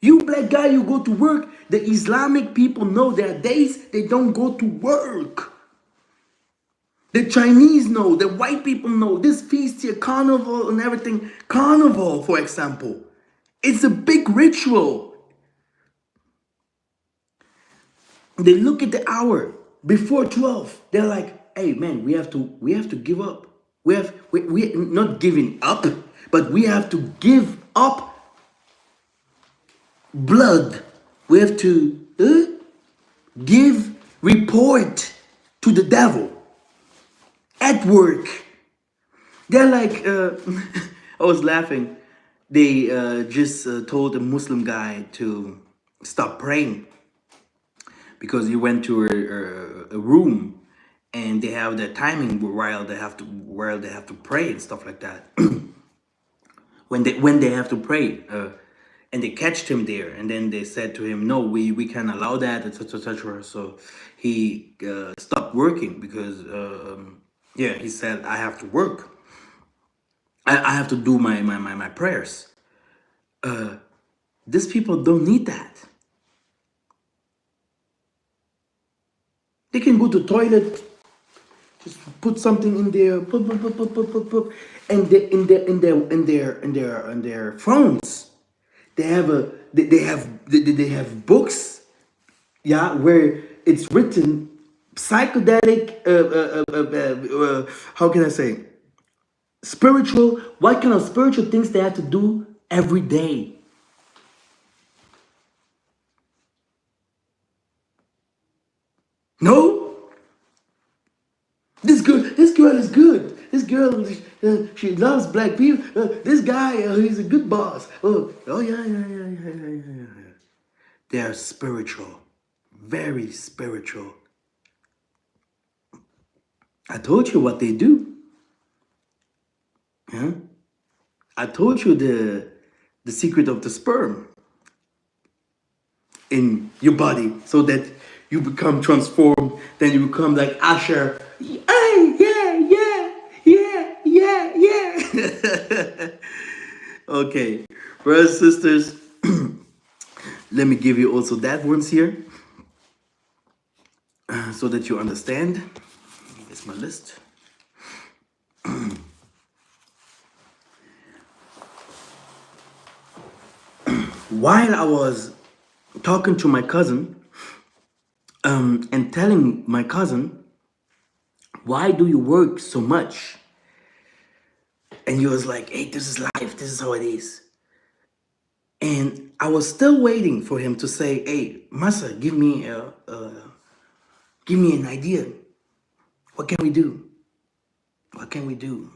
A: You black guy, you go to work. The Islamic people know there are days they don't go to work. The Chinese know, the white people know. This feast here, carnival and everything. Carnival, for example. It's a big ritual. They look at the hour before 12. They're like, hey man, we have to give up. We not giving up, but we have to give up blood. We have to give report to the devil at work. They're like, I was laughing. They just told a Muslim guy to stop praying because he went to a room and they have their timing while they have to pray and stuff like that. when they have to pray, and they catched him there, and then they said to him, "No, we can't allow that," etc., etc. So he stopped working because yeah, he said, "I have to work. I have to do my prayers." These people don't need that. They can go to the toilet, just put something in there, put, and in their phones, they have books, yeah, where it's written psychedelic. How can I say? Spiritual. What kind of spiritual things they have to do every day? No. This girl is good. This girl, she loves black people. This guy, he's a good boss. Oh yeah. They are spiritual, very spiritual. I told you what they do. Huh? I told you the secret of the sperm in your body, so that you become transformed. Then you become like Asher. Hey, yeah. Okay, brothers and sisters, let me give you also that ones here, so that you understand. Here's my list. While I was talking to my cousin, and telling my cousin, why do you work so much? And he was like, hey, this is life, this is how it is. And I was still waiting for him to say, hey, Masa, give me an idea. What can we do? What can we do?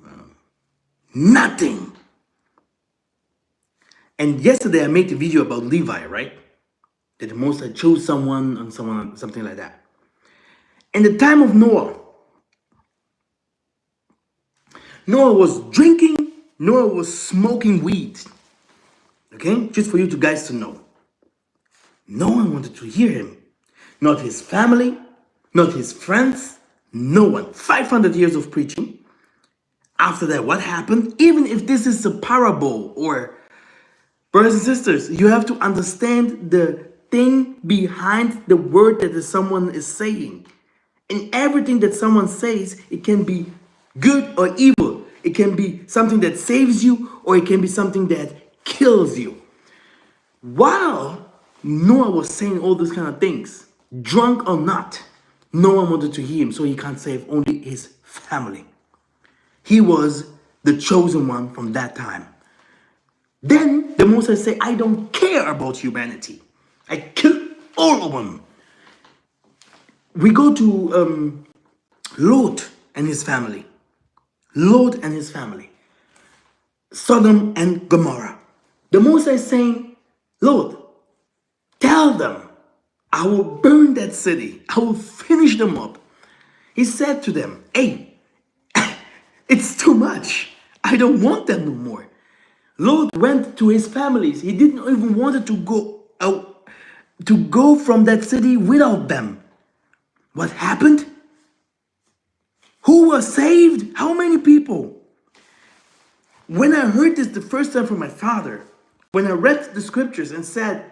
A: Nothing. And yesterday I made a video about Levi, right? That the Most High chose someone and someone, something like that. In the time of Noah was drinking, Noah was smoking weed. Okay? Just for you guys to know. No one wanted to hear him. Not his family, not his friends, no one. 500 years of preaching. After that, what happened? Even if this is a parable, or brothers and sisters, you have to understand the thing behind the word that someone is saying. And everything that someone says, it can be good or evil. It can be something that saves you, or it can be something that kills you. While Noah was saying all those kind of things, drunk or not, no one wanted to hear him, so he can't save only his family. He was the chosen one from that time. Then the Moses say, I don't care about humanity. I kill all of them. We go to Lot and his family. Lot and his family. Sodom and Gomorrah. The Moses saying, Lord, tell them, I will burn that city. I will finish them up. He said to them, hey, it's too much. I don't want them no more. Lot went to his families. He didn't even want to go out, to go from that city without them. What happened? Who was saved? How many people? When I heard this the first time from my father, when I read the scriptures and said,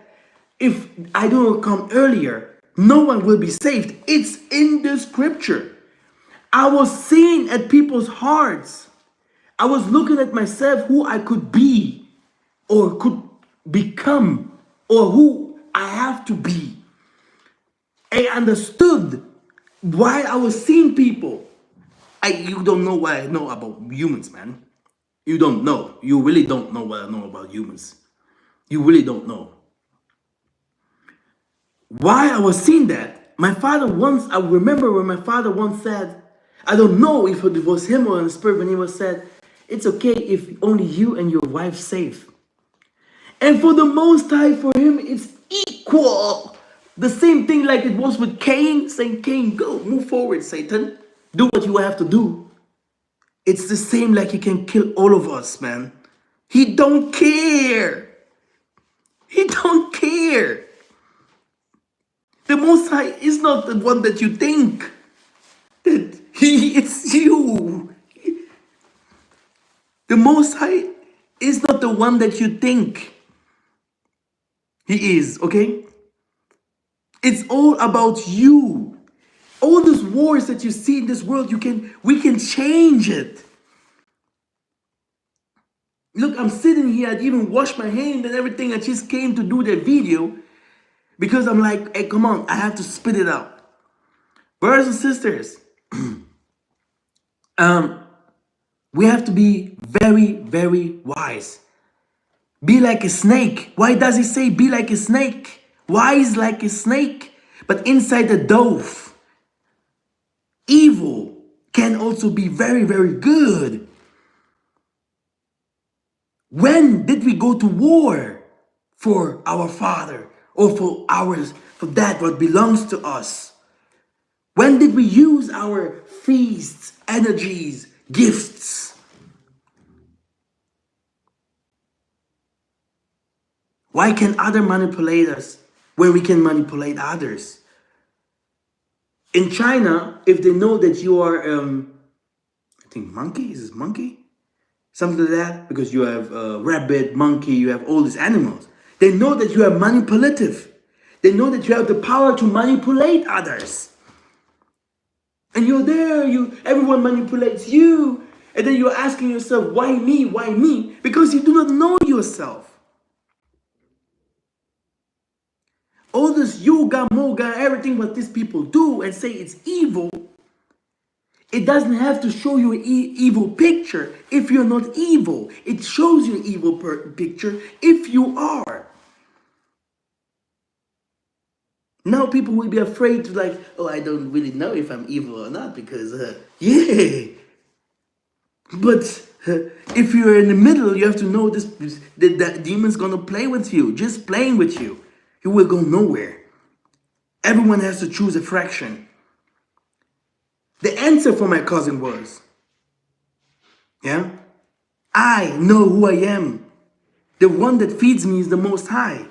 A: if I don't come earlier, no one will be saved. It's in the scripture. I was seeing at people's hearts. I was looking at myself, who I could be or could become, or who I have to be. I understood why I was seeing people. You don't know what I know about humans, man. You don't know. You really don't know what I know about humans. You really don't know. Why I was seeing that, my father once, I remember when my father once said, I don't know if it was him or in the spirit, when he was said, it's okay if only you and your wife safe. And for the Most High, for him, it's equal. The same thing like it was with Cain, saying, Cain, go, move forward, Satan. Do what you have to do. It's the same like he can kill all of us, man. He don't care. He don't care. The Most High is not the one that you think. That it's you. The Most High is not the one that you think. He is, okay? It's all about you. All those wars that you see in this world, we can change it. Look, I'm sitting here, I didn't even wash my hand and everything. I just came to do the video because I'm like, hey, come on, I have to spit it out. Brothers and sisters, we have to be very, very wise. Be like a snake. Why does he say be like a snake? Wise like a snake, but inside the dove. Evil can also be very, very good. When did we go to war for our Father or for ours, for that what belongs to us? When did we use our feasts, energies, gifts? Why can other manipulate us when we can manipulate others? In China, if they know that you are, I think monkey, is this monkey? Something like that, because you have rabbit, monkey, you have all these animals. They know that you are manipulative. They know that you have the power to manipulate others. And you're there, everyone manipulates you. And then you're asking yourself, why me? Why me? Because you do not know yourself. All this yoga, moga, everything what these people do and say it's evil, it doesn't have to show you an evil picture if you're not evil. It shows you an evil picture if you are. Now people will be afraid to like, oh, I don't really know if I'm evil or not because, yeah. But if you're in the middle, you have to know this, that demon's gonna play with you, just playing with you. You will go nowhere. Everyone has to choose a fraction. The answer for my cousin was, yeah, I know who I am. The one that feeds me is the Most High.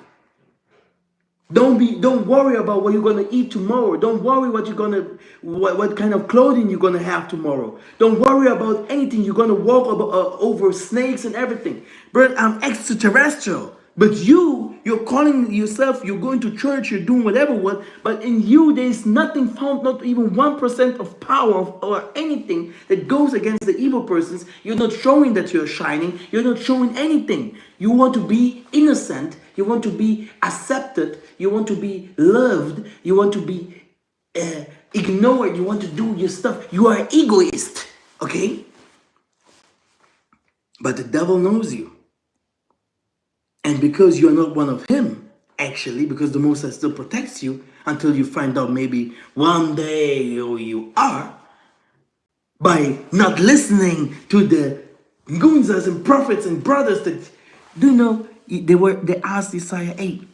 A: Don't worry about what you're gonna eat tomorrow. Don't worry what kind of clothing you're gonna have tomorrow. Don't worry about anything. You're gonna walk over snakes and everything. But I'm extraterrestrial. But you're calling yourself, you're going to church, you're doing whatever, but in you there's nothing found, not even 1% of power or anything that goes against the evil persons. You're not showing that you're shining, you're not showing anything. You want to be innocent, you want to be accepted, you want to be loved, you want to be ignored, you want to do your stuff. You are egoist, okay? But the devil knows you. And because you're not one of him, actually, because the Most High still protects you until you find out maybe one day who you are, by not listening to the gunzas and prophets and brothers that, do you know, they asked Isaiah 8,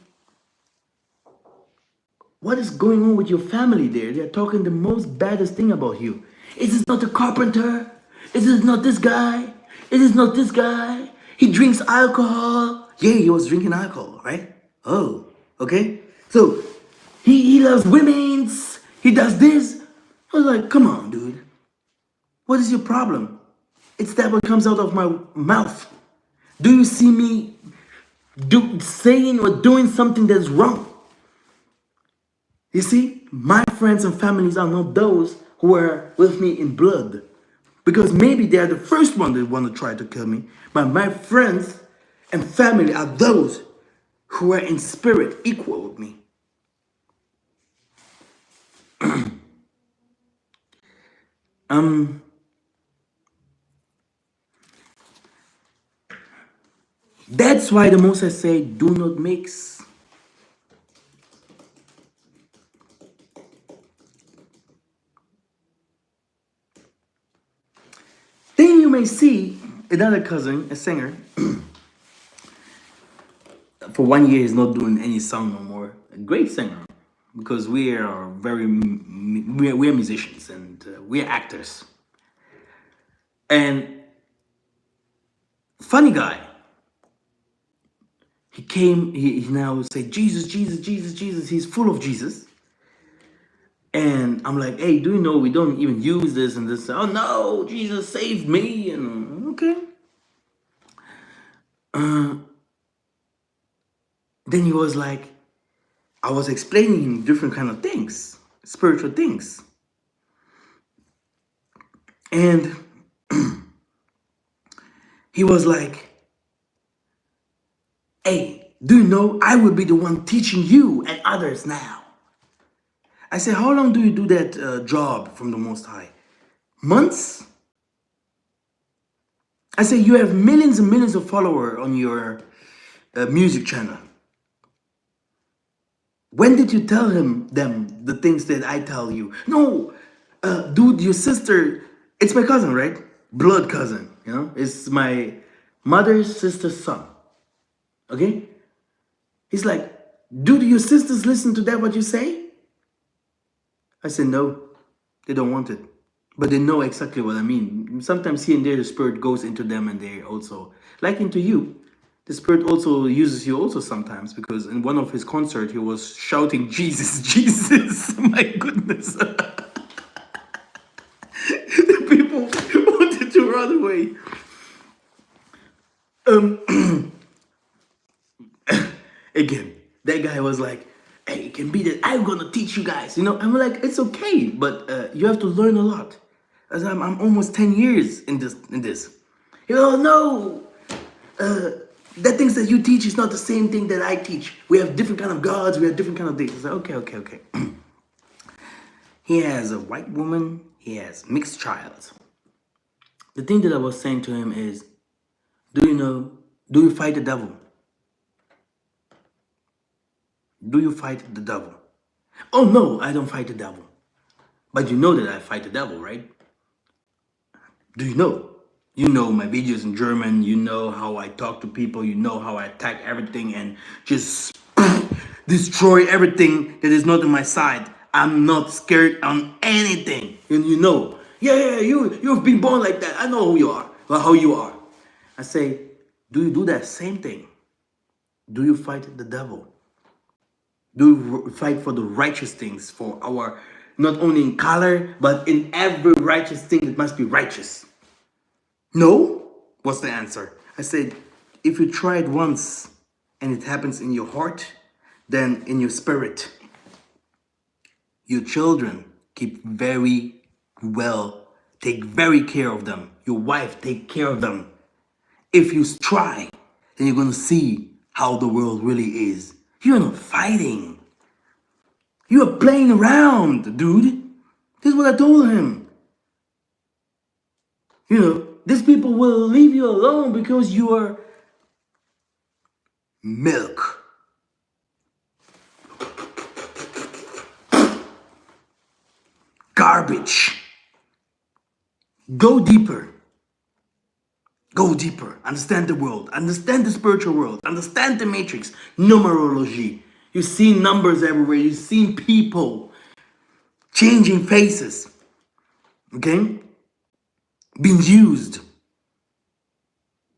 A: what is going on with your family there? They're talking the most baddest thing about you. Is this not the carpenter? Is this not this guy? Is this not this guy? He drinks alcohol. Yeah, he was drinking alcohol, right? Oh, okay. So he loves women's. He does this. I was like, come on, dude. What is your problem? It's that what comes out of my mouth. Do you see me saying or doing something that's wrong? You see, my friends and families are not those who are with me in blood. Because maybe they are the first one that want to try to kill me. But my friends and family are those who are in spirit equal with me. That's why the Most High say, do not mix. Then you may see another cousin, a singer. For 1 year, he's not doing any song no more. A great singer, because we are we're musicians and we're actors. And funny guy. He now say Jesus, Jesus, Jesus, Jesus. He's full of Jesus. And I'm like, hey, do you know we don't even use this and this? Oh no, Jesus saved me. And okay. Then he was like, I was explaining him different kind of things, spiritual things. And he was like, hey, do you know I will be the one teaching you and others now? I said, how long do you do that job from the Most High? Months? I said, you have millions and millions of followers on your music channel. When did you tell them the things that I tell you? No, dude, your sister, it's my cousin, right? Blood cousin, you know? It's my mother's sister's son, okay? He's like, do your sisters listen to that, what you say? I said, no, they don't want it. But they know exactly what I mean. Sometimes here and there, the spirit goes into them and they also, like into you. The spirit also uses you also sometimes, because in one of his concerts, he was shouting, Jesus, Jesus. My goodness. The people wanted to run away. Again, that guy was like, hey, it can be that I'm gonna teach you guys. You know, I'm like, it's okay, but you have to learn a lot. As I'm almost 10 years in this. You know, no, that things that you teach is not the same thing that I teach. We have different kind of gods, we have different kind of things. I said, okay. He has a white woman, he has mixed child. The thing that I was saying to him is, do you fight the devil? Do you fight the devil? Oh no, I don't fight the devil. But you know that I fight the devil, right? Do you know? You know my videos in German, you know how I talk to people, you know how I attack everything and just destroy everything that is not on my side. I'm not scared on anything. And you know, you've been born like that. I know who you are, or how you are. I say, do you do that same thing? Do you fight the devil? Do you fight for the righteous things, for our, not only in color, but in every righteous thing that must be righteous? No? What's the answer? I said, if you try it once and it happens in your heart, then in your spirit, your children keep very well, take very care of them. Your wife take care of them. If you try, then you're gonna see how the world really is. You're not fighting. You are playing around, dude. This is what I told him. You know, these people will leave you alone because you are milk. Garbage. Go deeper. Go deeper. Understand the world. Understand the spiritual world. Understand the matrix. Numerology. You see numbers everywhere. You see people changing faces. Okay? Being used.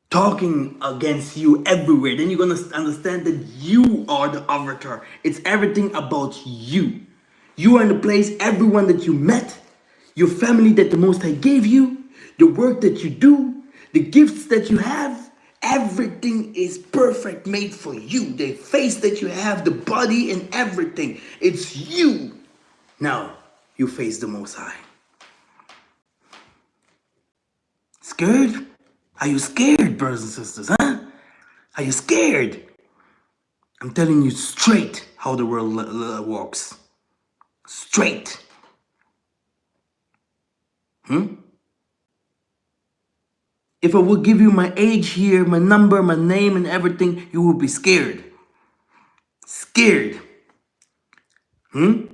A: Talking against you everywhere. Then you're gonna understand that you are the avatar. It's everything about you. You are in the place, everyone that you met, your family that the Most High gave you, the work that you do, the gifts that you have, everything is perfect, made for you. The face that you have, the body and everything. It's you. Now, you face the Most High. Scared? Are you scared, brothers and sisters, huh? Are you scared? I'm telling you straight how the world works. Straight. If I would give you my age here, my number, my name and everything, you would be scared. Scared. You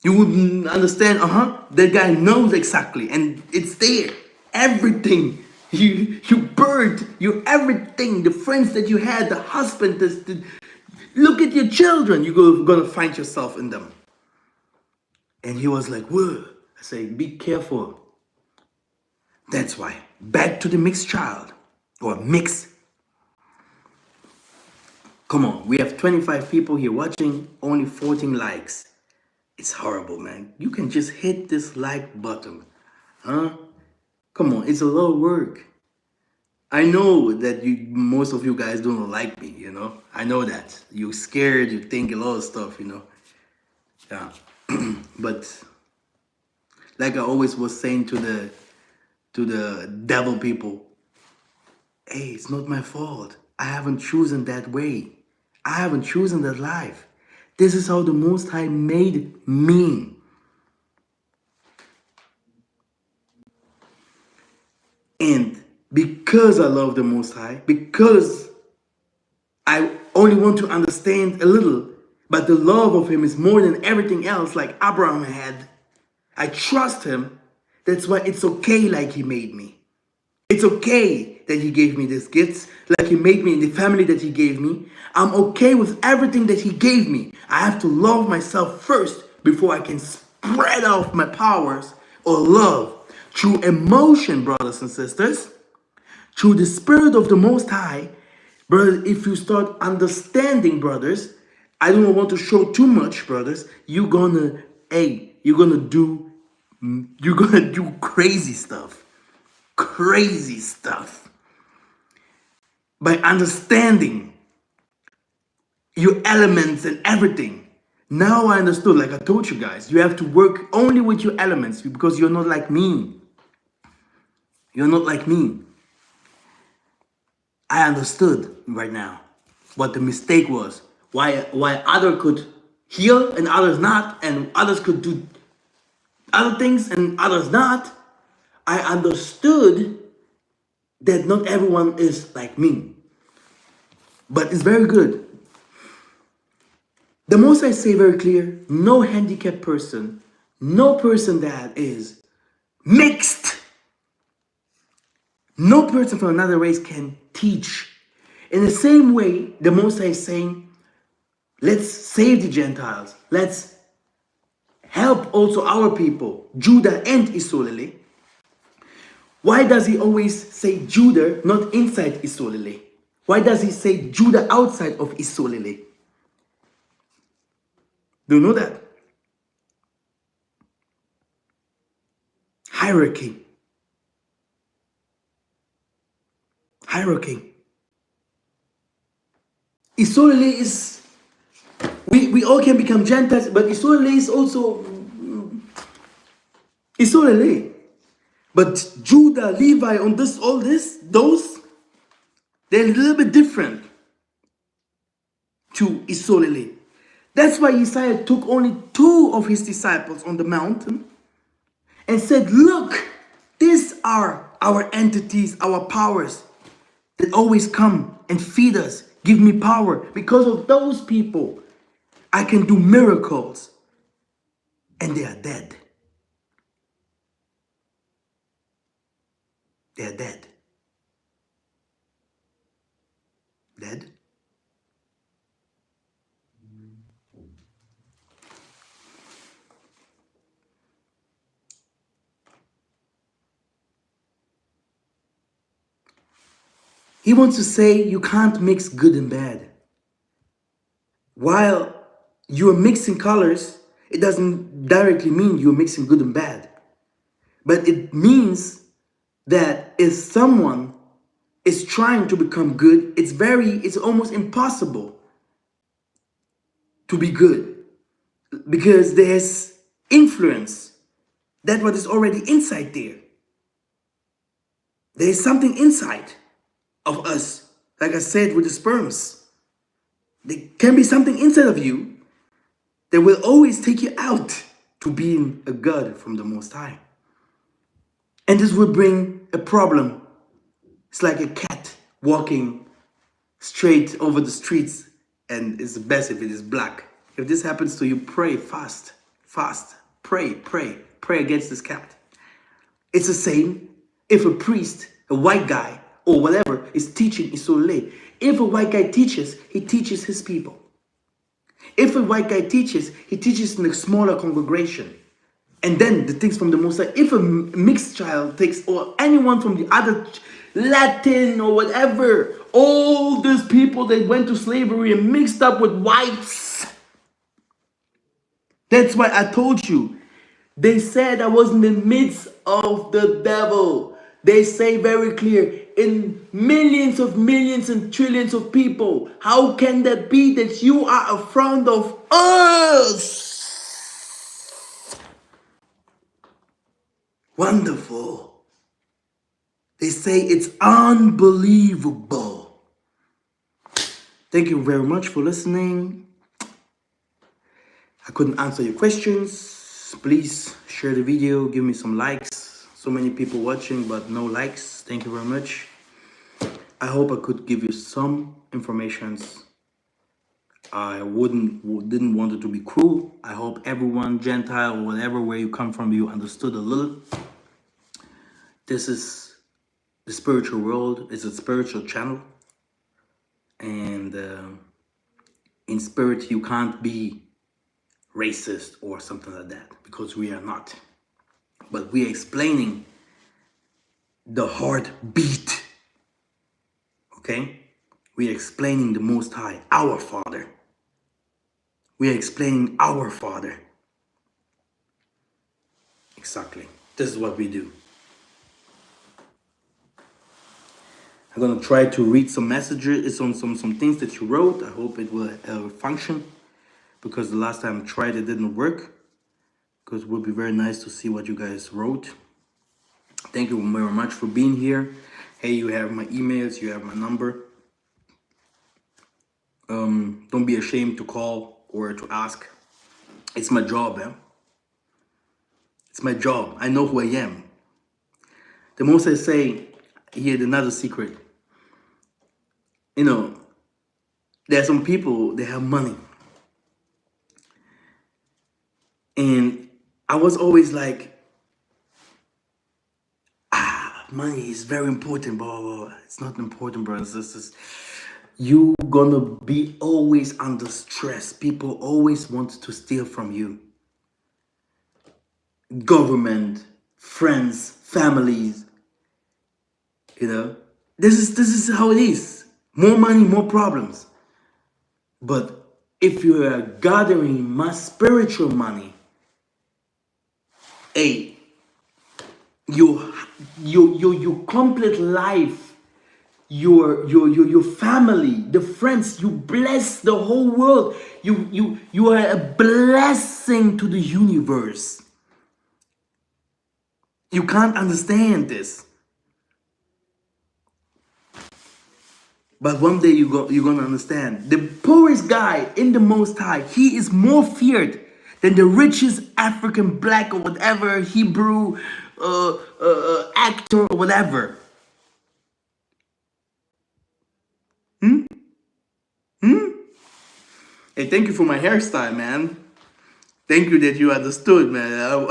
A: wouldn't understand, that guy knows exactly and it's there. Everything. You birth, you everything, the friends that you had, the husband, look at your children, you're gonna find yourself in them. And he was like, whoa. I say, be careful. That's why. Back to the mixed child. Or mix. Come on, we have 25 people here watching, only 14 likes. It's horrible, man. You can just hit this like button. Huh? Come on, it's a lot of work. I know that most of you guys don't like me, you know. I know that. You're scared, you think a lot of stuff, you know. Yeah. But like I always was saying to the devil people, hey, it's not my fault. I haven't chosen that way. I haven't chosen that life. This is how the Most High made me. And because I love the Most High, because I only want to understand a little, but the love of Him is more than everything else, like Abraham had. I trust Him. That's why it's okay like He made me. It's okay that He gave me these gifts, like He made me in the family that He gave me. I'm okay with everything that He gave me. I have to love myself first before I can spread out my powers or love through emotion, brothers and sisters. Through the Spirit of the Most High, brother, if you start understanding, brothers, I don't want to show too much, brothers. You're gonna do crazy stuff. Crazy stuff. By understanding your elements and everything. Now I understood, like I told you guys, you have to work only with your elements because you're not like me. You're not like me. I understood right now what the mistake was. Why other could heal and others not, and others could do other things and others not. I understood that not everyone is like me. But it's very good. The most I say very clear, no handicapped person, no person that is mixed, no person from another race can teach. In the same way, the Most High is saying, let's save the Gentiles. Let's help also our people, Judah and Isolele. Why does he always say Judah, not inside Isolele? Why does he say Judah outside of Isolele? Do you know that? Hierarchy. Hierarchy. Isolele is, we all can become Gentiles, but Isolele is also Isolele. But Judah, Levi, on this, all this, those, they're a little bit different to Isolele. That's why Isaiah took only 2 of his disciples on the mountain and said, look, these are our entities, our powers that always come and feed us, give me power. Because of those people, I can do miracles. And they are dead. They are dead. Dead? He wants to say you can't mix good and bad. While you're mixing colors, it doesn't directly mean you're mixing good and bad. But it means that if someone is trying to become good, it's almost impossible to be good. Because there's influence. That's what is already inside there. There is something inside of us. Like I said with the sperms. There can be something inside of you that will always take you out to being a God from the Most High. And this will bring a problem. It's like a cat walking straight over the streets, and it's best if it is black. If this happens to you, pray fast, fast, pray against this cat. It's the same if a priest, a white guy, or whatever is teaching Isolé. If a white guy teaches, he teaches his people. If a white guy teaches, he teaches in a smaller congregation. And then the things from the Most High. If a mixed child takes, or anyone from the other Latin or whatever, all these people that went to slavery and mixed up with whites. That's why I told you. They said I was in the midst of the devil. They say very clear, in millions and trillions of people, how can that be that you are a friend of us? Wonderful. They say it's unbelievable. Thank you very much for listening. I couldn't answer your questions. Please share the video, give me some likes. So many people watching, but no likes. Thank you very much. I hope I could give you some informations. I didn't want it to be cruel. I hope everyone, Gentile, whatever, where you come from, you understood a little. This is the spiritual world. It's a spiritual channel. And in spirit, you can't be racist or something like that, because we are not. But we are explaining the heartbeat. Okay? We are explaining the Most High, our Father. We are explaining our Father. Exactly. This is what we do. I'm gonna try to read some messages, some things that you wrote. I hope it will function, because the last time I tried it didn't work. Because it would be very nice to see what you guys wrote. Thank you very much for being here. Hey, you have my emails, you have my number. Don't be ashamed to call or to ask. It's my job, eh? It's my job. I know who I am. The most I say, here, another secret. You know, there are some people, they have money. And I was always like, money is very important, blah, blah, blah. It's not important, brothers and sisters. You gonna be always under stress. People always want to steal from you. Government, friends, families. You know, this is how it is. More money, more problems. But if you are gathering my spiritual money, hey, your complete life, your family, the friends, you bless the whole world. You are a blessing to the universe. You can't understand this. But one day you're gonna understand. The poorest guy in the Most High, he is more feared than the richest African, black, or whatever, Hebrew actor or whatever. Hey, thank you for my hairstyle, man. Thank you that you understood, man.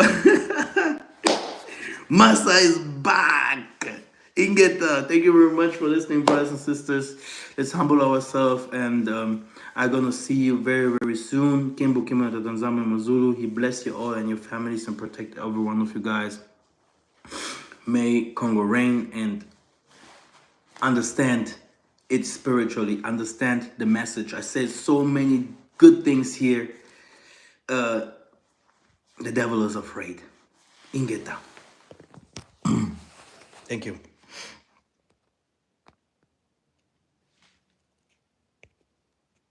A: Masa is back. Ingeta, thank you very much for listening, brothers and sisters. Let's humble ourselves, and I'm gonna see you very, very soon. Kimbo Kimata Tanzania Mazulu. He bless you all and your families and protect every one of you guys. May Congo reign and understand it spiritually. Understand the message. I said so many good things here. The devil is afraid. Ingeta. Thank you.